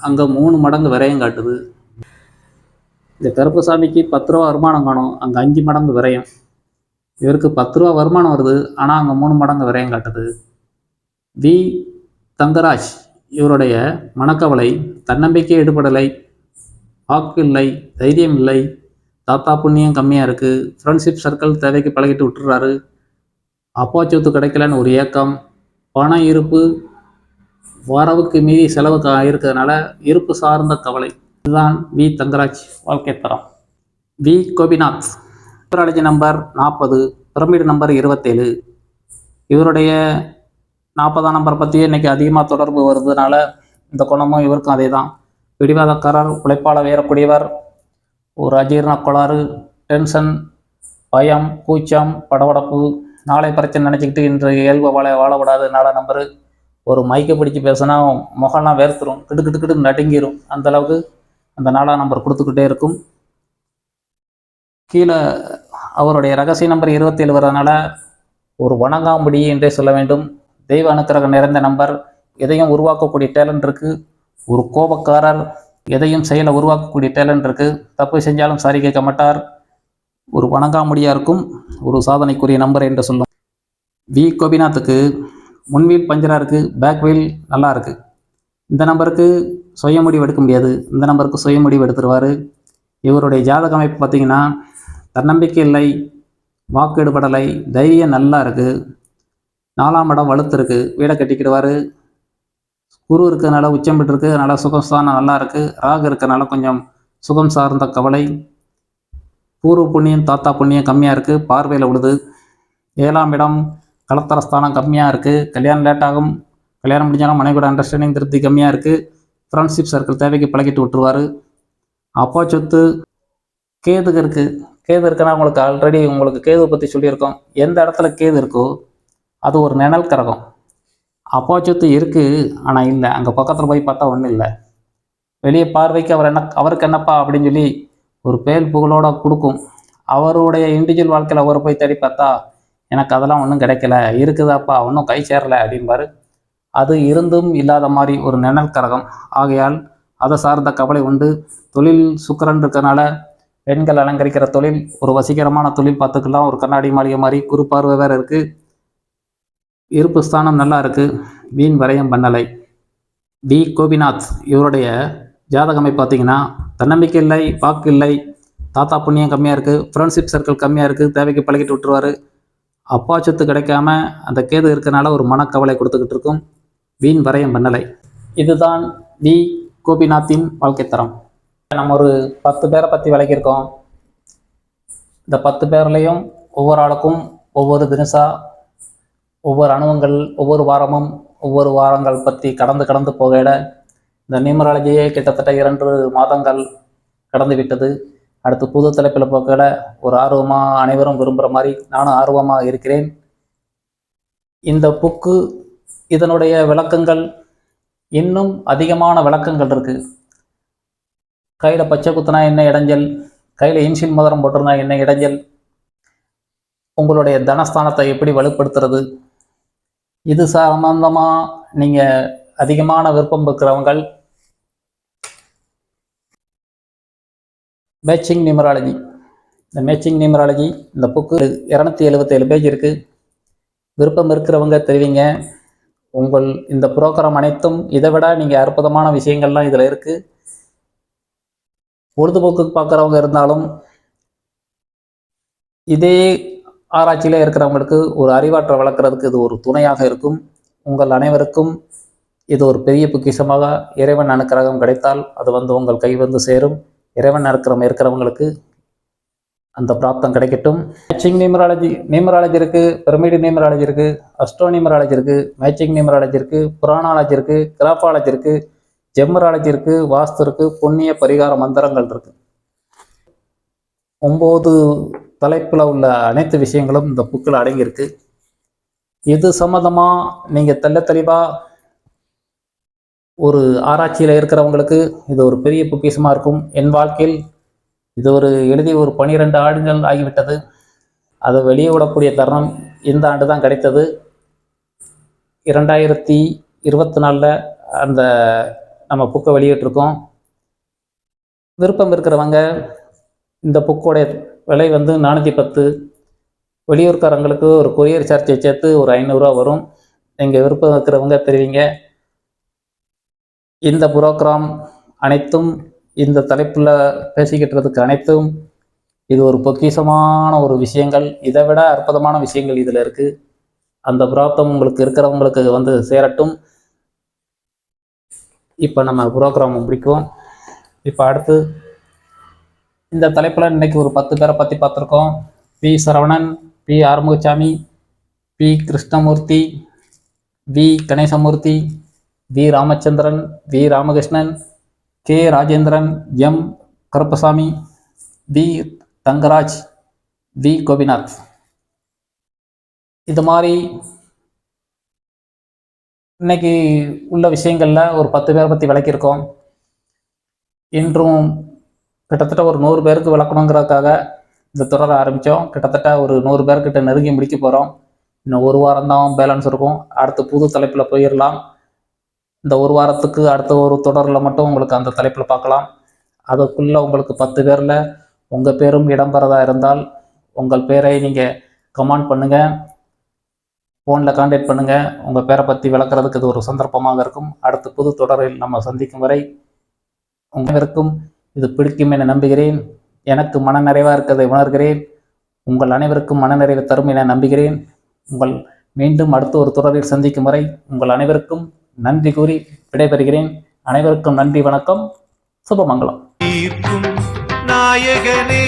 அங்கே 3 மடங்கு விரயம் காட்டுது. இந்த கருப்பசாமிக்கு 10 ரூபா வருமானம் காணும், அங்கே 5 மடங்கு விரயம். இவருக்கு 10 ரூபா வருமானம் வருது, ஆனால் அங்கே 3 மடங்கு விரயம் காட்டுது. வி தங்கராஜ் இவருடைய மனக்கவலை, தன்னம்பிக்கை ஈடுபடலை, வாக்கு இல்லை, தைரியம் இல்லை, தாத்தா புண்ணியம் கம்மியாக இருக்குது. ஃப்ரெண்ட்ஷிப் சர்க்கிள் தேவைக்கு பழகிட்டு விட்டுறாரு. அப்பா சொத்து கிடைக்கலன்னு ஒரு ஏக்கம். பணம் இருப்பு வரவுக்கு மீறி செலவுக்கு இருக்கிறதுனால இருப்பு சார்ந்த கவலை. இதுதான் வி தங்கராஜ் வாழ்க்கை தரம். V Gopinath numerology number 40, pyramid number 27. இவருடைய 40ஆம் நம்பரை பற்றியே இன்றைக்கி அதிகமாக தொடர்பு வருதுனால இந்த குணமும் இவருக்கும் அதே தான். பிடிவாதக்காரர், உழைப்பாளர் வேறக்கூடியவர், ஒரு அஜீரண கோளாறு, டென்ஷன், பயம், கூச்சம், படபடப்பு, நாளை பிரச்சனை நினச்சிக்கிட்டு இன்று இயல்பை வாழக்கூடாது. 4ஆம் நம்பரு ஒரு மைக்கை பிடிச்சி பேசினா முகம்லாம் வேர்த்துரும், கிட்டு நடுங்கிரும். அந்தளவுக்கு அந்த 4ஆம் நம்பர் கொடுத்துக்கிட்டே இருக்கும். கீழே அவருடைய ரகசிய நம்பர் 27 வரதுனால ஒரு வணங்காம்படி என்றே சொல்ல வேண்டும். தெய்வ அனுக்கிரகம் நிறைந்த நம்பர். எதையும் உருவாக்கக்கூடிய டேலண்ட் இருக்குது. ஒரு கோபக்காரர், எதையும் செயலை உருவாக்கக்கூடிய டேலண்ட் இருக்குது. தப்பு செஞ்சாலும் சாரி கேட்க மாட்டார். ஒரு வணங்காமுடியாக இருக்கும். ஒரு சாதனைக்குரிய நம்பர் என்று சொல்லும். வி கோபிநாத்துக்கு முன்வீல் பஞ்சராக இருக்குது, பேக் வீல் நல்லா இருக்குது. இந்த நம்பருக்கு சுய முடிவு எடுக்க முடியாது, இந்த நம்பருக்கு சுய முடிவு எடுத்துருவார். இவருடைய ஜாதக அமைப்பு பார்த்திங்கன்னா தன்னம்பிக்கை இல்லை, வாக்கு எடுபடலை, தைரியம் நல்லா இருக்குது, 4ஆம் இடம் வலுத்து இருக்குது, வீடை கட்டிக்கிடுவார். குரு இருக்கிறதுனால உச்சம் பெற்றிருக்கு, அதனால் சுகஸ்தானம் நல்லா இருக்குது. ராகு இருக்கிறனால கொஞ்சம் சுகம் சார்ந்த கவலை. பூர்வ புண்ணியம் தாத்தா புண்ணியம் கம்மியாக இருக்குது, பார்வையில் விழுது. 7ஆம் இடம் கலத்தரஸ்தானம் கம்மியாக இருக்குது, கல்யாணம் லேட்டாகும், கல்யாணம் முடிஞ்சாலும் மனைவியோட அண்டர்ஸ்டாண்டிங் திருப்தி கம்மியாக இருக்குது. ஃப்ரெண்ட்ஷிப் சர்க்கிள் தேவைக்கு பழகிட்டு விட்டுருவார். அப்பா சொத்து கேதுக்கு இருக்குது. கேது இருக்குன்னா உங்களுக்கு ஆல்ரெடி உங்களுக்கு கேதுவை பற்றி சொல்லியிருக்கோம். எந்த இடத்துல கேது இருக்கோ அது ஒரு நிழல் கிரகம். அப்பா சொத்து இருக்குது ஆனால் இல்லை, அங்கே பக்கத்தில் போய் பார்த்தா ஒன்றும் இல்லை. வெளியே பார்வைக்கு அவருக்கு என்னப்பா அப்படின்னு சொல்லி ஒரு பேல் புகழோட கொடுக்கும். அவருடைய இண்டிவிஜுவல் வாழ்க்கையில் அவரை போய் தேடி பார்த்தா எனக்கு அதெல்லாம் ஒன்றும் கிடைக்கல, இருக்குதாப்பா ஒன்றும் கை சேரலை அப்படின்பாரு. அது இருந்தும் இல்லாத மாதிரி ஒரு நிழல் கரகம். ஆகையால் அதை சார்ந்த கவலை உண்டு. தொழில் சுக்கிரன் இருக்கிறனால பெண்கள் அலங்கரிக்கிற தொழில் ஒரு வசீகரமான தொழில் பார்த்துக்கலாம். ஒரு கண்ணாடி மாளிகை மாதிரி குறு பார்வை வேறு இருக்குது. இருப்பு ஸ்தானம் நல்லா இருக்குது, வீண் வரையம் பண்ணலை. வி கோபிநாத் இவருடைய ஜாதகமை பார்த்தீங்கன்னா தன்னம்பிக்கை இல்லை, வாக்கு இல்லை, தாத்தா புண்ணியம் கம்மியாக இருக்குது, ஃப்ரெண்ட்ஷிப் சர்க்கிள் கம்மியாக இருக்குது, தேவைக்கு பழகிட்டு விட்டுருவார். அப்பா சொத்து கிடைக்காம அந்த கேது இருக்கிறனால ஒரு மனக்கவலை கொடுத்துக்கிட்டு இருக்கும், வீண் வரையம் பண்ணலை. இதுதான் வி கோபிநாத்தின் வாழ்க்கை தரம். நம்ம ஒரு 10 பேரை பற்றி விளக்கியிருக்கோம். இந்த 10 பேர்லேயும் ஒவ்வொரு ஆளுக்கும் ஒவ்வொரு தினசா, ஒவ்வொரு அனுபவங்கள், ஒவ்வொரு வாரமும் ஒவ்வொரு வாரங்கள் பற்றி கடந்து போகையிட இந்த நியூமராலஜியே கிட்டத்தட்ட 2 மாதங்கள் கடந்து விட்டது. அடுத்து புது தலைப்பில் போக்கையிட ஒரு ஆர்வமாக அனைவரும் விரும்புகிற மாதிரி நானும் ஆர்வமாக இருக்கிறேன். இந்த புக்கு இதனுடைய விளக்கங்கள் இன்னும் அதிகமான விளக்கங்கள் இருக்குது. கையில் பச்சை குத்துனா என்ன இடைஞ்சல், கையில் இன்சில் மோதிரம் போட்டிருந்தா என்ன இடைஞ்சல், உங்களுடைய தனஸ்தானத்தை எப்படி வலுப்படுத்துறது, இது சம்பந்தமாக நீங்கள் அதிகமான விருப்பம் இருக்கிறவங்க மேட்சிங் நியூமராலஜி, இந்த மேட்சிங் நியூமராலஜி இந்த புக்கு 277 பேஜ் இருக்குது. விருப்பம் இருக்கிறவங்க தெரிவிங்க. உங்கள் இந்த புரோகிராம் அனைத்தும் இதை விட நீங்கள் அற்புதமான விஷயங்கள்லாம் இதில் இருக்குது. பொழுதுபோக்கு பார்க்குறவங்க இருந்தாலும் இதே ஆராய்ச்சியில் இருக்கிறவங்களுக்கு ஒரு அறிவாற்றை வளர்க்குறதுக்கு இது ஒரு துணையாக இருக்கும். உங்கள் அனைவருக்கும் இது ஒரு பெரிய பொக்கிஷமாக இறைவன் அனுக்கிரகம் கிடைத்தால் அது உங்கள் கை சேரும். இறைவன் அனுக்கிரகம் இருக்கிறவங்களுக்கு அந்த பிராப்தம் கிடைக்கட்டும். மேட்சிங் நியூமராலஜி இருக்குது, பிரமிடு நியூமராலஜி இருக்குது, அஸ்ட்ரோ நியூமராலஜி இருக்குது, மேட்சிங் நியூமராலஜி இருக்குது, புராணாலஜி இருக்குது, கிராஃபாலஜி இருக்குது, ஜெம்மராலஜி இருக்குது, வாஸ்து இருக்குது, புண்ணிய பரிகார மந்திரங்கள் இருக்குது. 9 தலைப்பில் உள்ள அனைத்து விஷயங்களும் இந்த புக்கில் அடங்கியிருக்கு. இது சம்மந்தமாக நீங்கள் தெளிவாக ஒரு ஆராய்ச்சியில் இருக்கிறவங்களுக்கு இது ஒரு பெரிய பொக்கிஷமாக இருக்கும். என் வாழ்க்கையில் இது எழுதி ஒரு 12 ஆண்டுகள் ஆகிவிட்டது. அதை வெளியே விடக்கூடிய தருணம் இந்த ஆண்டு தான் கிடைத்தது. 2024 அந்த நம்ம புக்கை வெளியிட்டிருக்கோம். விருப்பம் இருக்கிறவங்க இந்த புக்கோடைய விலை 410. வெளியூர்காரங்களுக்கு ஒரு கொரியர் சார்ஜை சேர்த்து ஒரு 500 ரூபா வரும். நீங்கள் விருப்பம் இருக்கிறவங்க தெரிவிங்க. இந்த புரோகிராம் அனைத்தும் இந்த தலைப்பில் பேசிக்கிட்டுறதுக்கு அனைத்தும் இது ஒரு பொக்கிஷமான ஒரு விஷயங்கள், இதை விட அற்புதமான விஷயங்கள் இதில் இருக்குது. அந்த பிராப்தம் உங்களுக்கு இருக்கிறவங்களுக்கு சேரட்டும். இப்போ நம்ம புரோகிராம் முடிக்கும். இப்போ அடுத்து இந்த தலைப்பில் இன்றைக்கி ஒரு 10 பேரை பற்றி பார்த்துருக்கோம். P Saravanan, P Arumugasamy, P Krishnamoorthy, V Ganesamoorthy, V Ramachandran, V Ramakrishnan, K Rajendran, M Karuppasamy, V Thangaraj, V Gopinath. இது மாதிரி இன்னைக்கு உள்ள விஷயங்களில் ஒரு 10 பேரை பற்றி விளக்கியிருக்கோம். இன்றும் கிட்டத்தட்ட ஒரு 100 பேருக்கு விளக்கணுங்கிறதுக்காக இந்த தொடரை ஆரம்பித்தோம். கிட்டத்தட்ட ஒரு 100 பேர்கிட்ட நெருங்கி முடிக்க போகிறோம். இன்னும் ஒரு வாரம் தான் பேலன்ஸ் இருக்கும். அடுத்து புது தலைப்பில் போயிடலாம். இந்த ஒரு வாரத்துக்கு அடுத்த ஒரு தொடரில் மட்டும் உங்களுக்கு அந்த தலைப்பில் பார்க்கலாம். அதுக்குள்ளே உங்களுக்கு 10 பேரில் உங்கள் பேரும் இடம்பெறதா இருந்தால் உங்கள் பேரை நீங்கள் கமெண்ட் பண்ணுங்கள். ஃபோனில் கான்டாக்ட் பண்ணுங்கள். உங்கள் பேரை பற்றி விளக்குறதுக்கு இது ஒரு சந்தர்ப்பமாக இருக்கும். அடுத்த புது தொடரில் நம்ம சந்திக்கும் வரை உங்களுக்கும் இது பிடிக்கும் என நம்புகிறேன். எனக்கு மனநிறைவாக இருக்கிறதை உணர்கிறேன். உங்கள் அனைவருக்கும் மனநிறைவு தரும் என நம்புகிறேன். உங்கள் மீண்டும் அடுத்த ஒரு தொடரில் சந்திக்கும் வரை உங்கள் அனைவருக்கும் நன்றி கூறி விடைபெறுகிறேன். அனைவருக்கும் நன்றி, வணக்கம், சுபமங்கலம். தீர்க்கும் நாயகனே